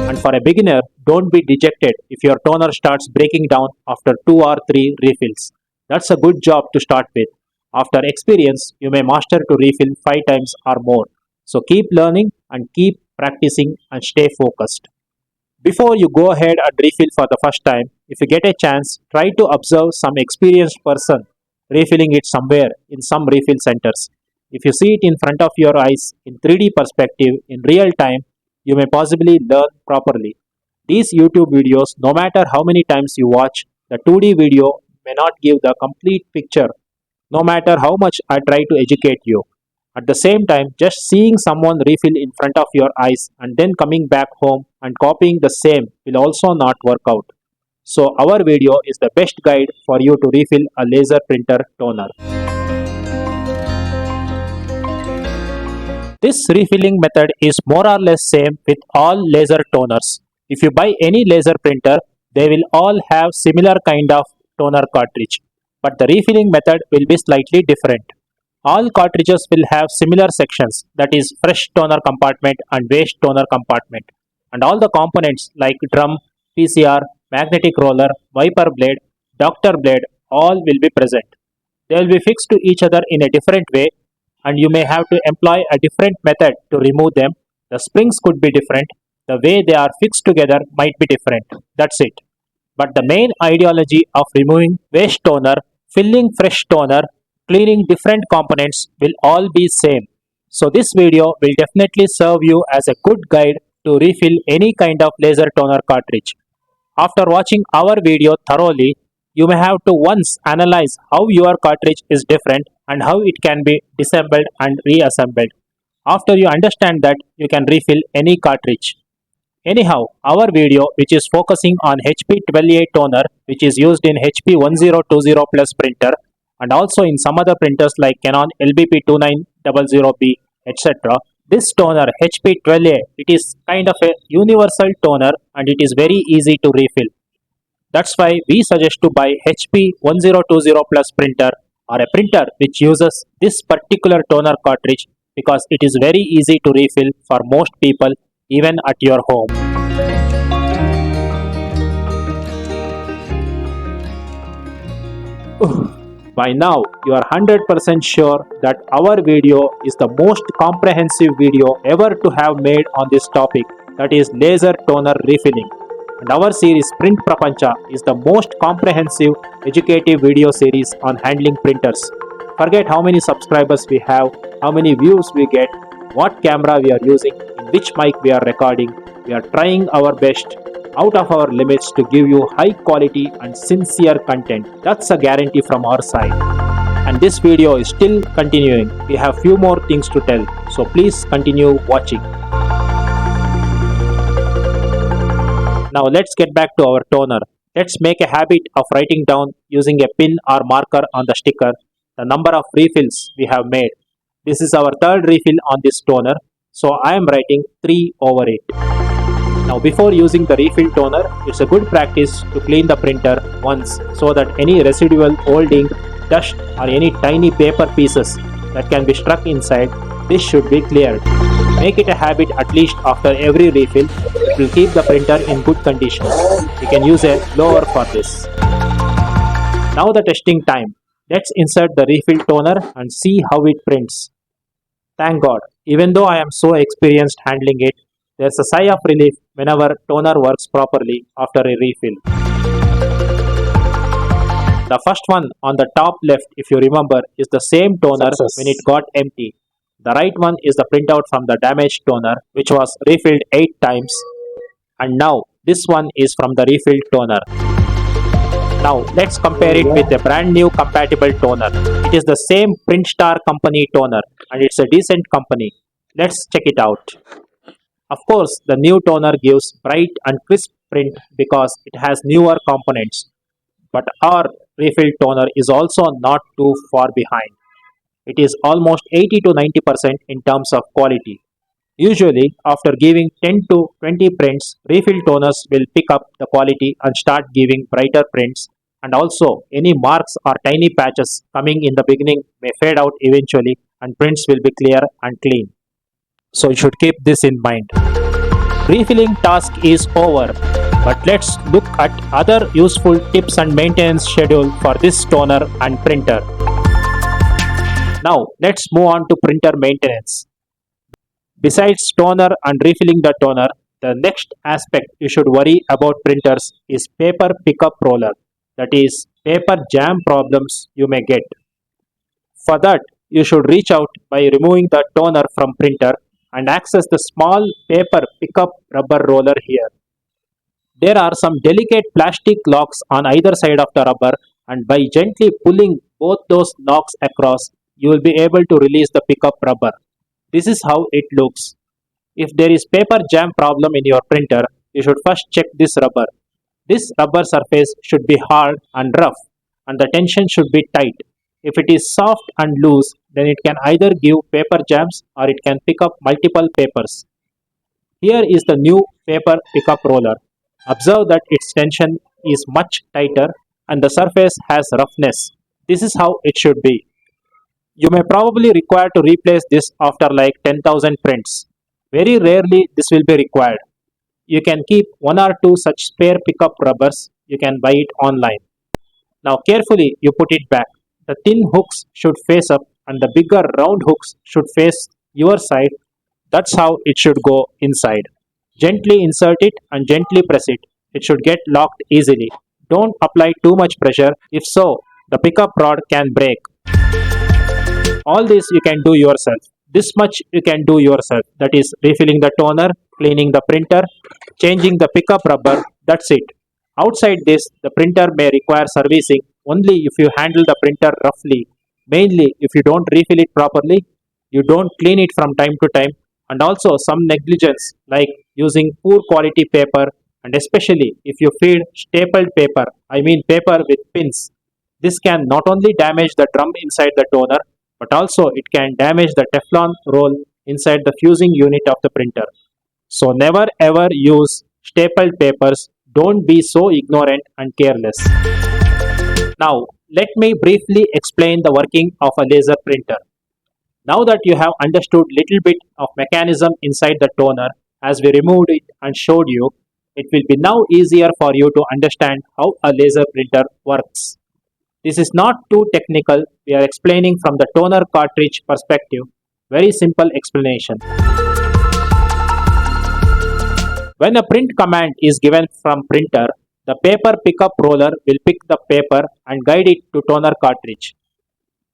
And for a beginner, don't be dejected if your toner starts breaking down after 2 or 3 refills. That's a good job to start with. After experience, you may master to refill 5 times or more. So keep learning and keep practicing and stay focused. Before you go ahead and refill for the first time, if you get a chance, try to observe some experienced person refilling it somewhere in some refill centers. If you see it in front of your eyes in 3D perspective in real time, you may possibly learn properly. These YouTube videos, no matter how many times you watch, the 2D video may not give the complete picture, no matter how much I try to educate you. At the same time, just seeing someone refill in front of your eyes and then coming back home and copying the same will also not work out. So our video is the best guide for you to refill a laser printer toner. This refilling method is more or less same with all laser toners. If you buy any laser printer, they will all have similar kind of toner cartridge, but the refilling method will be slightly different. All cartridges will have similar sections, that is fresh toner compartment and waste toner compartment, and all the components like drum, PCR, magnetic roller, wiper blade, doctor blade all will be present. They will be fixed to each other in a different way and you may have to employ a different method to remove them. The springs could be different, the way they are fixed together might be different. That's it. But the main ideology of removing waste toner, filling fresh toner, cleaning different components will all be same. So this video will definitely serve you as a good guide to refill any kind of laser toner cartridge. After watching our video thoroughly, you may have to once analyze how your cartridge is different and how it can be disassembled and reassembled. After you understand that, you can refill any cartridge. Anyhow, our video which is focusing on HP12A toner which is used in HP1020 plus printer and also in some other printers like Canon LBP2900B etc. This toner HP12A, it is kind of a universal toner and it is very easy to refill. That's why we suggest to buy HP1020 plus printer or a printer which uses this particular toner cartridge because it is very easy to refill for most people even at your home. By now, you are 100% sure that our video is the most comprehensive video ever to have made on this topic, that is laser toner refilling. And our series Print Prapancha is the most comprehensive educative video series on handling printers. Forget how many subscribers we have, how many views we get, what camera we are using, in which mic we are recording. We are trying our best out of our limits to give you high quality and sincere content. That's a guarantee from our side. And this video is still continuing. We have few more things to tell, so please continue watching. Now let's get back to our toner. Let's make a habit of writing down using a pin or marker on the sticker the number of refills we have made. This is our third refill on this toner, so I am writing 3 over it. Now before using the refill toner, it's a good practice to clean the printer once so that any residual old ink, dust or any tiny paper pieces that can be stuck inside, this should be cleared. Make it a habit at least after every refill. It will keep the printer in good condition. You can use a blower for this. Now the testing time. Let's insert the refill toner and see how it prints. Thank God, even though I am so experienced handling it, there's a sigh of relief whenever toner works properly after a refill. The first one on the top left, if you remember, is the same toner when it got empty. The right one is the printout from the damaged toner, which was refilled 8 times. And now this one is from the refilled toner. Now let's compare it with a brand new compatible toner. It is the same Printout company toner and it's a decent company. Let's check it out. Of course, the new toner gives bright and crisp print because it has newer components. But our refilled toner is also not too far behind. It is almost 80 to 90% in terms of quality. Usually, after giving 10 to 20 prints, refill toners will pick up the quality and start giving brighter prints, and also any marks or tiny patches coming in the beginning may fade out eventually and prints will be clear and clean. So you should keep this in mind. Refilling task is over, but let's look at other useful tips and maintenance schedule for this toner and printer. Now let's move on to printer maintenance. Besides toner and refilling the toner, the next aspect you should worry about printers is paper pickup roller, that is paper jam problems you may get. For that, you should reach out by removing the toner from printer and access the small paper pickup rubber roller here. There are some delicate plastic locks on either side of the rubber, and by gently pulling both those locks across, you will be able to release the pickup rubber. This is how it looks. If there is paper jam problem in your printer, you should first check this rubber. This rubber surface should be hard and rough and the tension should be tight. If it is soft and loose, then it can either give paper jams or it can pick up multiple papers. Here is the new paper pickup roller. Observe that its tension is much tighter and the surface has roughness. This is how it should be. You may probably require to replace this after like 10,000 prints. Very rarely this will be required. You can keep 1 or 2 such spare pickup rubbers. You can buy it online. Now carefully you put it back. The thin hooks should face up and the bigger round hooks should face your side. That's how it should go inside. Gently insert it and gently press it. It should get locked easily. Don't apply too much pressure. If so, the pickup rod can break. All this you can do yourself. This much you can do yourself. That is refilling the toner, cleaning the printer, changing the pickup rubber. That's it. Outside this, the printer may require servicing only if you handle the printer roughly. Mainly if you don't refill it properly, you don't clean it from time to time, and also some negligence like using poor quality paper, and especially if you feed stapled paper, I mean paper with pins. This can not only damage the drum inside the toner, but also it can damage the Teflon roll inside the fusing unit of the printer. So never ever use stapled papers. Don't be so ignorant and careless. Now let me briefly explain the working of a laser printer. Now that you have understood little bit of mechanism inside the toner as we removed it and showed you, it will be now easier for you to understand how a laser printer works. This is not too technical, we are explaining from the toner cartridge perspective. Very simple explanation. When a print command is given from printer, the paper pickup roller will pick the paper and guide it to toner cartridge.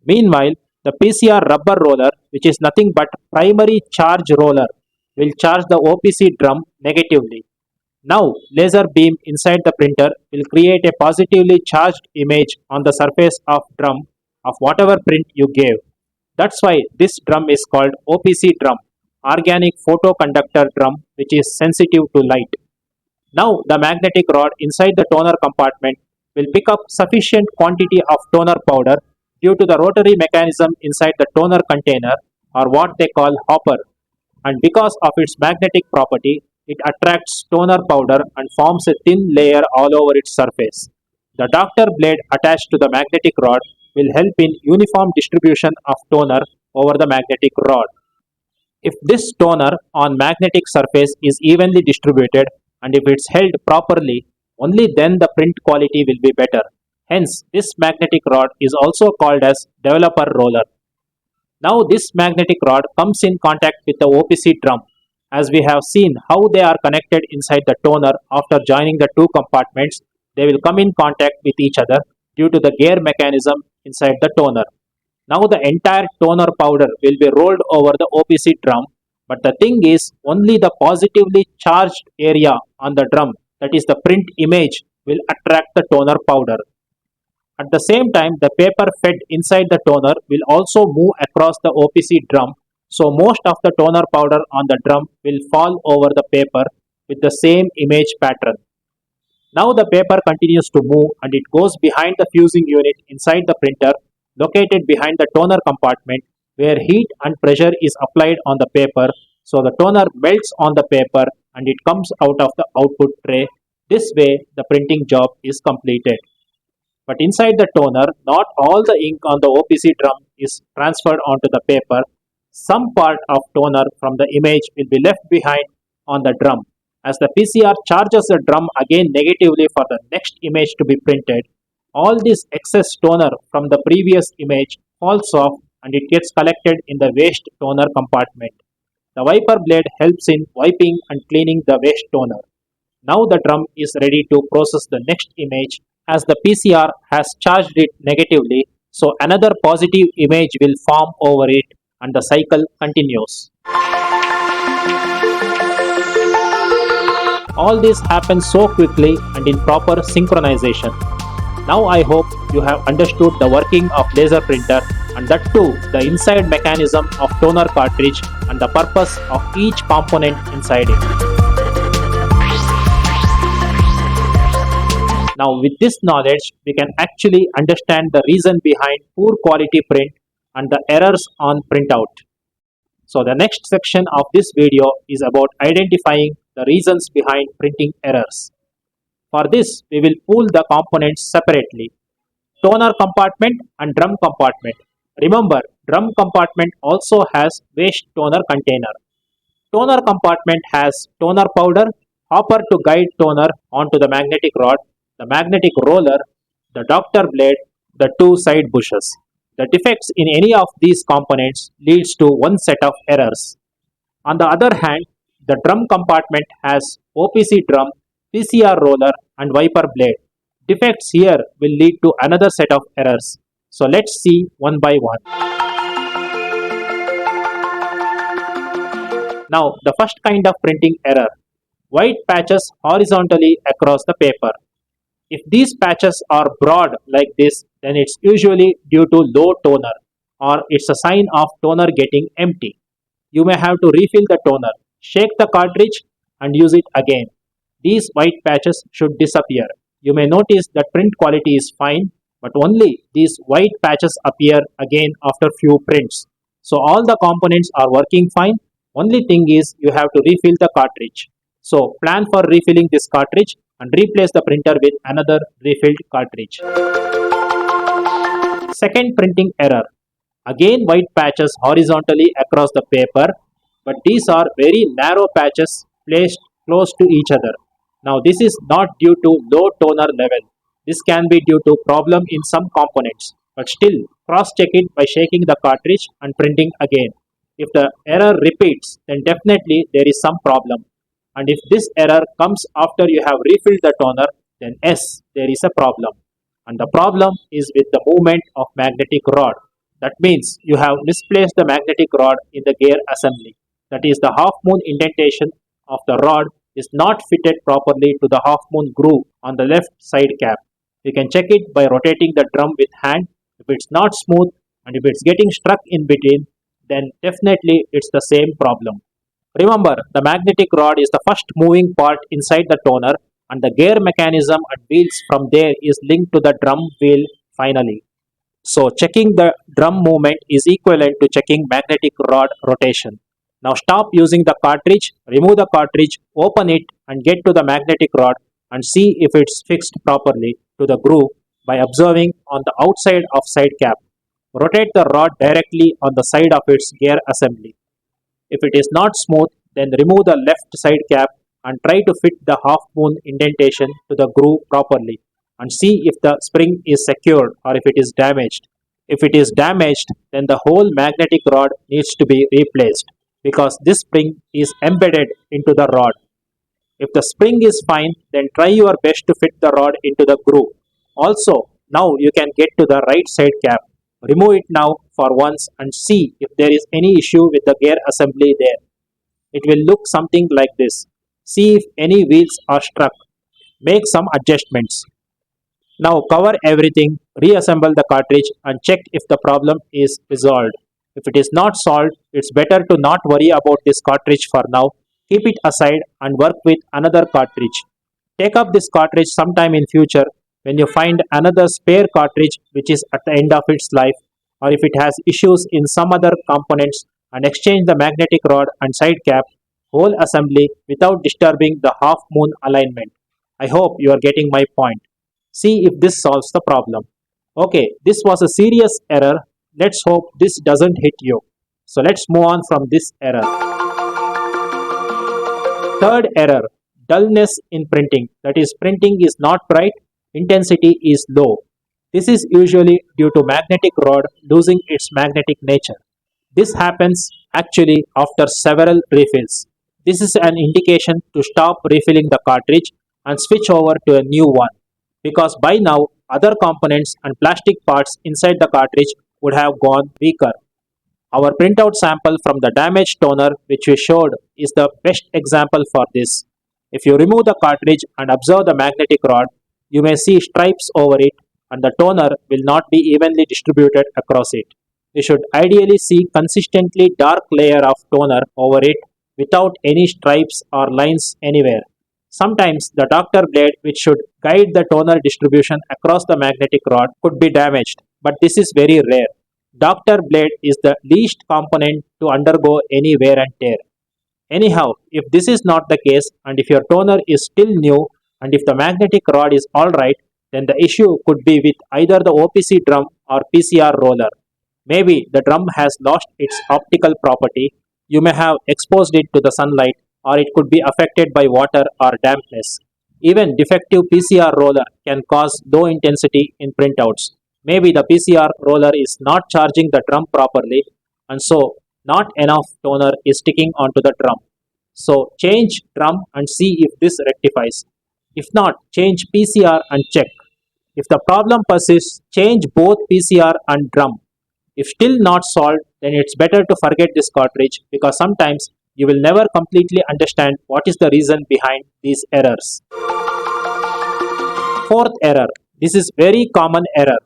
Meanwhile, the PCR rubber roller, which is nothing but primary charge roller, will charge the OPC drum negatively. Now, laser beam inside the printer will create a positively charged image on the surface of drum of whatever print you gave. That's why this drum is called OPC drum, organic photoconductor drum, which is sensitive to light. Now, the magnetic rod inside the toner compartment will pick up sufficient quantity of toner powder due to the rotary mechanism inside the toner container, or what they call hopper, and because of its magnetic property, it attracts toner powder and forms a thin layer all over its surface. The doctor blade attached to the magnetic rod will help in uniform distribution of toner over the magnetic rod. If this toner on magnetic surface is evenly distributed and if it's held properly, only then the print quality will be better. Hence, this magnetic rod is also called as developer roller. Now this magnetic rod comes in contact with the OPC drum. As we have seen how they are connected inside the toner after joining the two compartments, they will come in contact with each other due to the gear mechanism inside the toner. Now the entire toner powder will be rolled over the OPC drum, but the thing is only the positively charged area on the drum, that is the print image, will attract the toner powder. At the same time, the paper fed inside the toner will also move across the OPC drum, so most of the toner powder on the drum will fall over the paper with the same image pattern. Now the paper continues to move and it goes behind the fusing unit inside the printer located behind the toner compartment where heat and pressure is applied on the paper, so the toner melts on the paper and it comes out of the output tray. This way the printing job is completed. But inside the toner, not all the ink on the OPC drum is transferred onto the paper. Some part of toner from the image will be left behind on the drum. As the PCR charges the drum again negatively for the next image to be printed, all this excess toner from the previous image falls off and it gets collected in the waste toner compartment. The wiper blade helps in wiping and cleaning the waste toner. Now the drum is ready to process the next image as the PCR has charged it negatively, so another positive image will form over it and the cycle continues. All this happens so quickly and in proper synchronization. Now I hope you have understood the working of laser printer and that too the inside mechanism of toner cartridge and the purpose of each component inside it. Now with this knowledge, we can actually understand the reason behind poor quality print and the errors on printout. So the next section of this video is about identifying the reasons behind printing errors. For this, we will pool the components separately. Toner compartment and drum compartment. Remember, drum compartment also has waste toner container. Toner compartment has toner powder, hopper to guide toner onto the magnetic rod, the magnetic roller, the doctor blade, the two side bushes. The defects in any of these components leads to one set of errors. On the other hand, the drum compartment has OPC drum, PCR roller and wiper blade. Defects here will lead to another set of errors. So let's see one by one. Now the first kind of printing error, white patches horizontally across the paper. If these patches are broad like this, then it's usually due to low toner or it's a sign of toner getting empty. You may have to refill the toner, shake the cartridge and use it again. These white patches should disappear. You may notice that print quality is fine, but only these white patches appear again after few prints. So all the components are working fine. Only thing is you have to refill the cartridge. So plan for refilling this cartridge and replace the printer with another refilled cartridge. Second printing error. Again white patches horizontally across the paper, but these are very narrow patches placed close to each other. Now this is not due to low toner level. This can be due to problem in some components, but still cross-check it by shaking the cartridge and printing again. If the error repeats, then definitely there is some problem. And if this error comes after you have refilled the toner, then yes, there is a problem. And the problem is with the movement of magnetic rod. That means you have misplaced the magnetic rod in the gear assembly. That is, the half moon indentation of the rod is not fitted properly to the half moon groove on the left side cap. You can check it by rotating the drum with hand. If it's not smooth and if it's getting stuck in between, then definitely it's the same problem. Remember, the magnetic rod is the first moving part inside the toner, and the gear mechanism and wheels from there is linked to the drum wheel finally. So checking the drum movement is equivalent to checking magnetic rod rotation. Now stop using the cartridge, remove the cartridge, open it and get to the magnetic rod and see if it's fixed properly to the groove by observing on the outside of side cap. Rotate the rod directly on the side of its gear assembly. If it is not smooth, then remove the left side cap and try to fit the half moon indentation to the groove properly and see if the spring is secured or if it is damaged. If it is damaged, then the whole magnetic rod needs to be replaced because this spring is embedded into the rod. If the spring is fine, then try your best to fit the rod into the groove. Also, now you can get to the right side cap. Remove it now for once and see if there is any issue with the gear assembly there. It will look something like this. See if any wheels are struck. Make some adjustments. Now cover everything, reassemble the cartridge and check if the problem is resolved. If it is not solved, it's better to not worry about this cartridge for now. Keep it aside and work with another cartridge. Take up this cartridge sometime in future when you find another spare cartridge which is at the end of its life, or if it has issues in some other components, and exchange the magnetic rod and side cap whole assembly without disturbing the half moon alignment. I hope you are getting my point. See if this solves the problem. Okay, this was a serious error. Let's hope this doesn't hit you. So let's move on from this error. Third error, dullness in printing. That is, printing is not bright, intensity is low. This is usually due to magnetic rod losing its magnetic nature. This happens actually after several refills. This is an indication to stop refilling the cartridge and switch over to a new one, because by now other components and plastic parts inside the cartridge would have gone weaker. Our printout sample from the damaged toner which we showed is the best example for this. If you remove the cartridge and observe the magnetic rod, you may see stripes over it and the toner will not be evenly distributed across it. You should ideally see consistently dark layer of toner over it without any stripes or lines anywhere. Sometimes the doctor blade which should guide the toner distribution across the magnetic rod could be damaged, but this is very rare. Doctor blade is the least component to undergo any wear and tear. Anyhow, if this is not the case and if your toner is still new and if the magnetic rod is alright, then the issue could be with either the OPC drum or PCR roller. Maybe the drum has lost its optical property, you may have exposed it to the sunlight, or it could be affected by water or dampness. Even defective PCR roller can cause low intensity in printouts. Maybe the PCR roller is not charging the drum properly and so not enough toner is sticking onto the drum. So change drum and see if this rectifies. If not, change PCR and check. If the problem persists, change both PCR and drum. If still not solved, then it's better to forget this cartridge because sometimes you will never completely understand what is the reason behind these errors. Fourth error. This is very common error.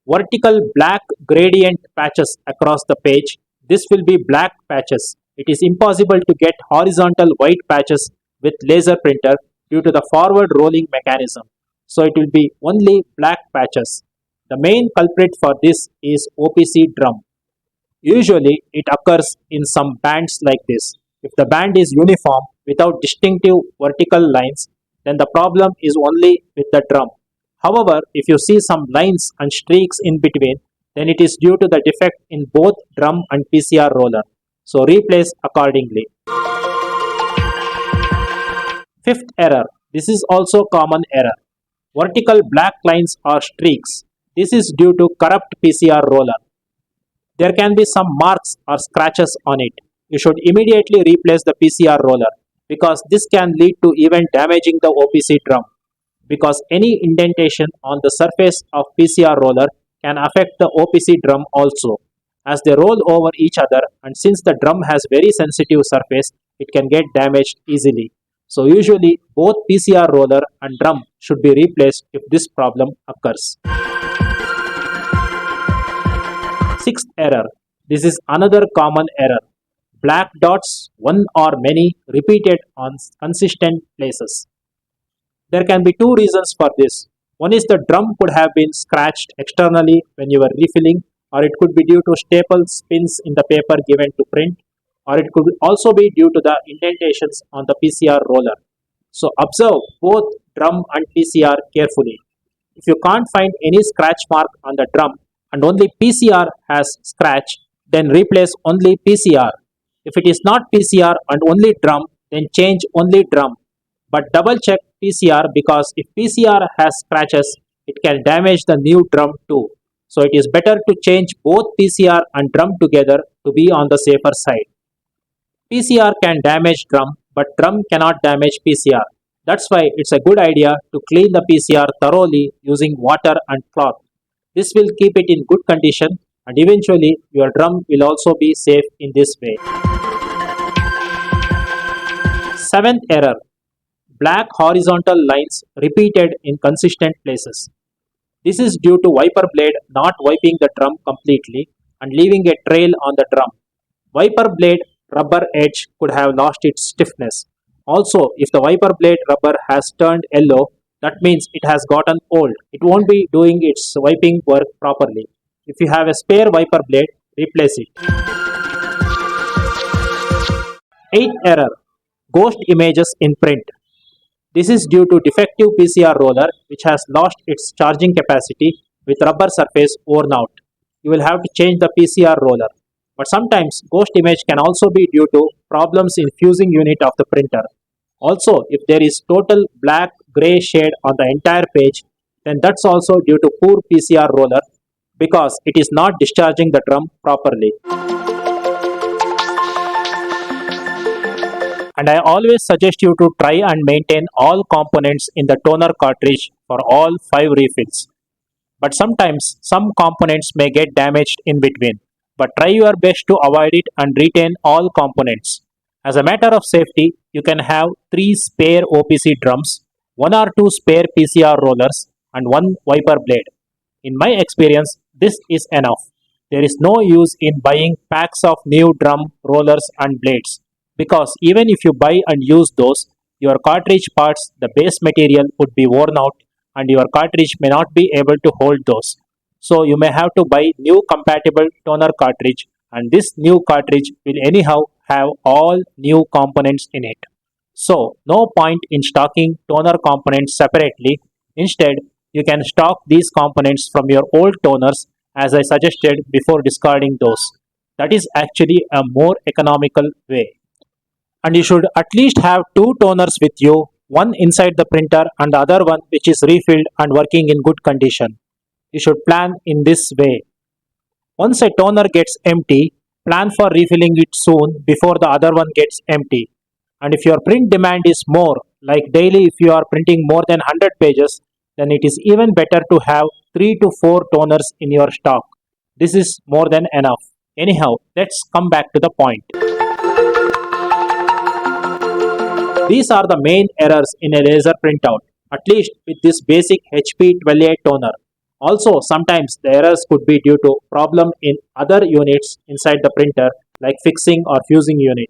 Vertical black gradient patches across the page. This will be black patches. It is impossible to get horizontal white patches with laser printer due to the forward rolling mechanism. So it will be only black patches. The main culprit for this is OPC drum. Usually it occurs in some bands like this. If the band is uniform without distinctive vertical lines, then the problem is only with the drum. However, if you see some lines and streaks in between, then it is due to the defect in both drum and PCR roller. So replace accordingly. Fifth error. This is also common error. Vertical black lines or streaks. This is due to corrupt PCR roller. There can be some marks or scratches on it. You should immediately replace the PCR roller because this can lead to even damaging the OPC drum, because any indentation on the surface of PCR roller can affect the OPC drum also, as they roll over each other, and since the drum has very sensitive surface, it can get damaged easily. So usually both PCR roller and drum should be replaced if this problem occurs. Sixth error. This is another common error. Black dots, one or many, repeated on consistent places. There can be two reasons for this. One is the drum could have been scratched externally when you were refilling, or it could be due to staple spins in the paper given to print, or it could also be due to the indentations on the PCR roller. So observe both drum and PCR carefully. If you can't find any scratch mark on the drum and only PCR has scratch, then replace only PCR. If it is not PCR and only drum, then change only drum. But double check PCR, because if PCR has scratches, it can damage the new drum too. So it is better to change both PCR and drum together to be on the safer side. PCR can damage drum, but drum cannot damage PCR. That's why it's a good idea to clean the PCR thoroughly using water and cloth. This will keep it in good condition, and eventually your drum will also be safe in this way. Seventh error. Black horizontal lines repeated in consistent places. This is due to wiper blade not wiping the drum completely and leaving a trail on the drum. Wiper blade rubber edge could have lost its stiffness. Also, if the wiper blade rubber has turned yellow, that means it has gotten old. It won't be doing its wiping work properly. If you have a spare wiper blade, replace it. Eighth error. Ghost images in print. This is due to defective PCR roller which has lost its charging capacity with rubber surface worn out. You will have to change the PCR roller. But sometimes ghost image can also be due to problems in fusing unit of the printer. Also, if there is total black grey shade on the entire page, then that's also due to poor PCR roller because it is not discharging the drum properly. And I always suggest you to try and maintain all components in the toner cartridge for all 5 refills. But sometimes some components may get damaged in between, but try your best to avoid it and retain all components. As a matter of safety, you can have 3 spare OPC drums, 1 or 2 spare PCR rollers, and 1 wiper blade. In my experience, this is enough. There is no use in buying packs of new drum, rollers, and blades, because even if you buy and use those, your cartridge parts, the base material would be worn out and your cartridge may not be able to hold those. So you may have to buy new compatible toner cartridge, and this new cartridge will anyhow have all new components in it. So no point in stocking toner components separately. Instead, you can stock these components from your old toners as I suggested before discarding those. That is actually a more economical way. And you should at least have 2 toners with you, one inside the printer and the other one which is refilled and working in good condition. You should plan in this way. Once a toner gets empty, plan for refilling it soon before the other one gets empty. And if your print demand is more, like daily if you are printing more than 100 pages, then it is even better to have 3 to 4 toners in your stock. This is more than enough. Anyhow, let's come back to the point. These are the main errors in a laser printout, at least with this basic HP12A toner. Also, sometimes the errors could be due to problem in other units inside the printer like fixing or fusing unit.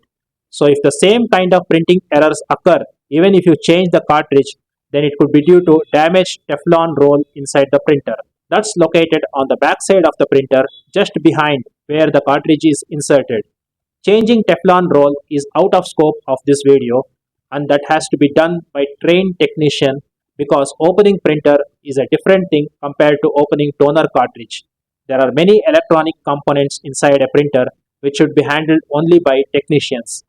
So if the same kind of printing errors occur, even if you change the cartridge, then it could be due to damaged Teflon roll inside the printer. That's located on the back side of the printer just behind where the cartridge is inserted. Changing Teflon roll is out of scope of this video, and that has to be done by trained technician because opening printer is a different thing compared to opening toner cartridge. There are many electronic components inside a printer which should be handled only by technicians.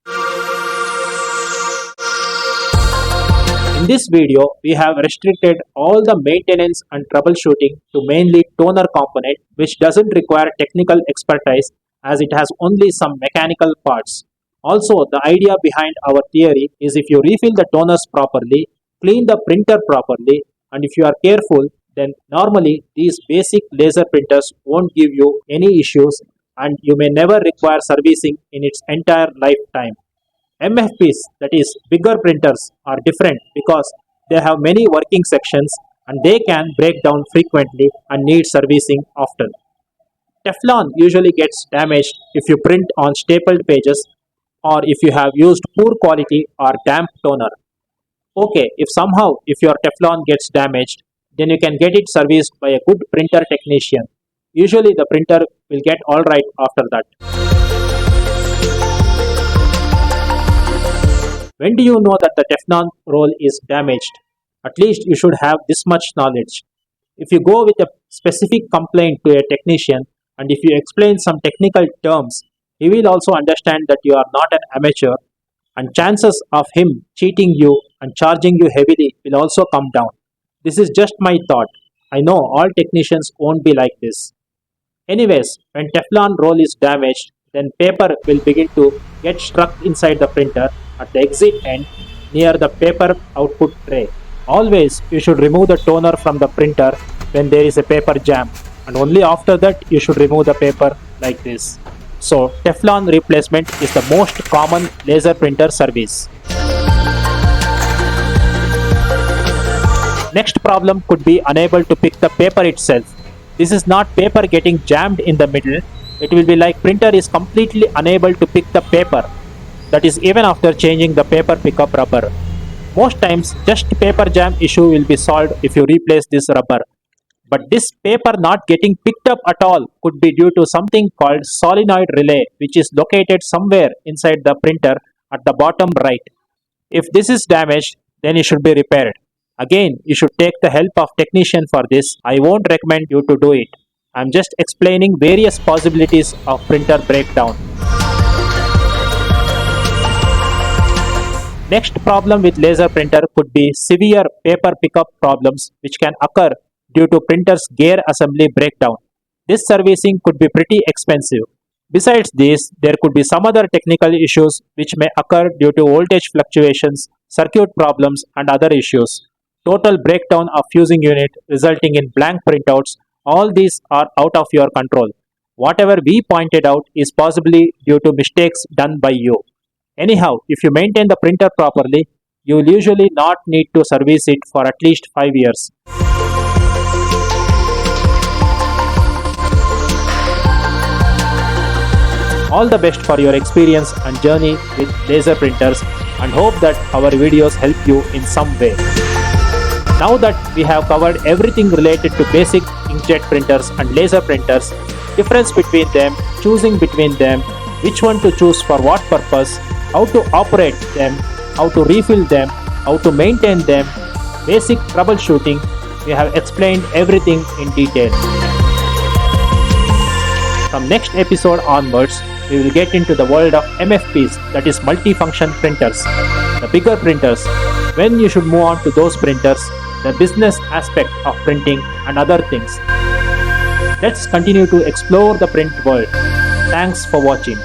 In In this video, we have restricted all the maintenance and troubleshooting to mainly toner component, which doesn't require technical expertise as it has only some mechanical parts. Also, the idea behind our theory is if you refill the toners properly, clean the printer properly, and if you are careful, then normally these basic laser printers won't give you any issues and you may never require servicing in its entire lifetime. MFPs, that is bigger printers, are different because they have many working sections and they can break down frequently and need servicing often. Teflon usually gets damaged if you print on stapled pages or if you have used poor quality or damp toner. Okay, if your Teflon gets damaged, then you can get it serviced by a good printer technician. Usually the printer will get alright after that. When do you know that the Teflon roll is damaged? At least you should have this much knowledge. If you go with a specific complaint to a technician and if you explain some technical terms, he will also understand that you are not an amateur and chances of him cheating you and charging you heavily will also come down. This is just my thought. I know all technicians won't be like this. Anyways, when Teflon roll is damaged, then paper will begin to get stuck inside the printer at the exit end near the paper output tray. Always you should remove the toner from the printer when there is a paper jam and only after that you should remove the paper like this. So Teflon replacement is the most common laser printer service. Next problem could be unable to pick the paper itself. This is not paper getting jammed in the middle. It will be like printer is completely unable to pick the paper. That is even after changing the paper pickup rubber. Most times just paper jam issue will be solved if you replace this rubber. But this paper not getting picked up at all could be due to something called solenoid relay, which is located somewhere inside the printer at the bottom right. If this is damaged, then it should be repaired. Again, you should take the help of technician for this. I won't recommend you to do it. I'm just explaining various possibilities of printer breakdown. Next problem with laser printer could be severe paper pickup problems which can occur due to printer's gear assembly breakdown. This servicing could be pretty expensive. Besides this, there could be some other technical issues which may occur due to voltage fluctuations, circuit problems and other issues. Total breakdown of fusing unit resulting in blank printouts, all these are out of your control. Whatever we pointed out is possibly due to mistakes done by you. Anyhow, if you maintain the printer properly, you will usually not need to service it for at least 5 years. All the best for your experience and journey with laser printers and hope that our videos help you in some way. Now that we have covered everything related to basic inkjet printers and laser printers, difference between them, choosing between them, which one to choose for what purpose, how to operate them, how to refill them, how to maintain them, basic troubleshooting, we have explained everything in detail. From next episode onwards, we will get into the world of MFPs, that is multifunction printers, the bigger printers, when you should move on to those printers, the business aspect of printing and other things. Let's continue to explore the print world. Thanks for watching.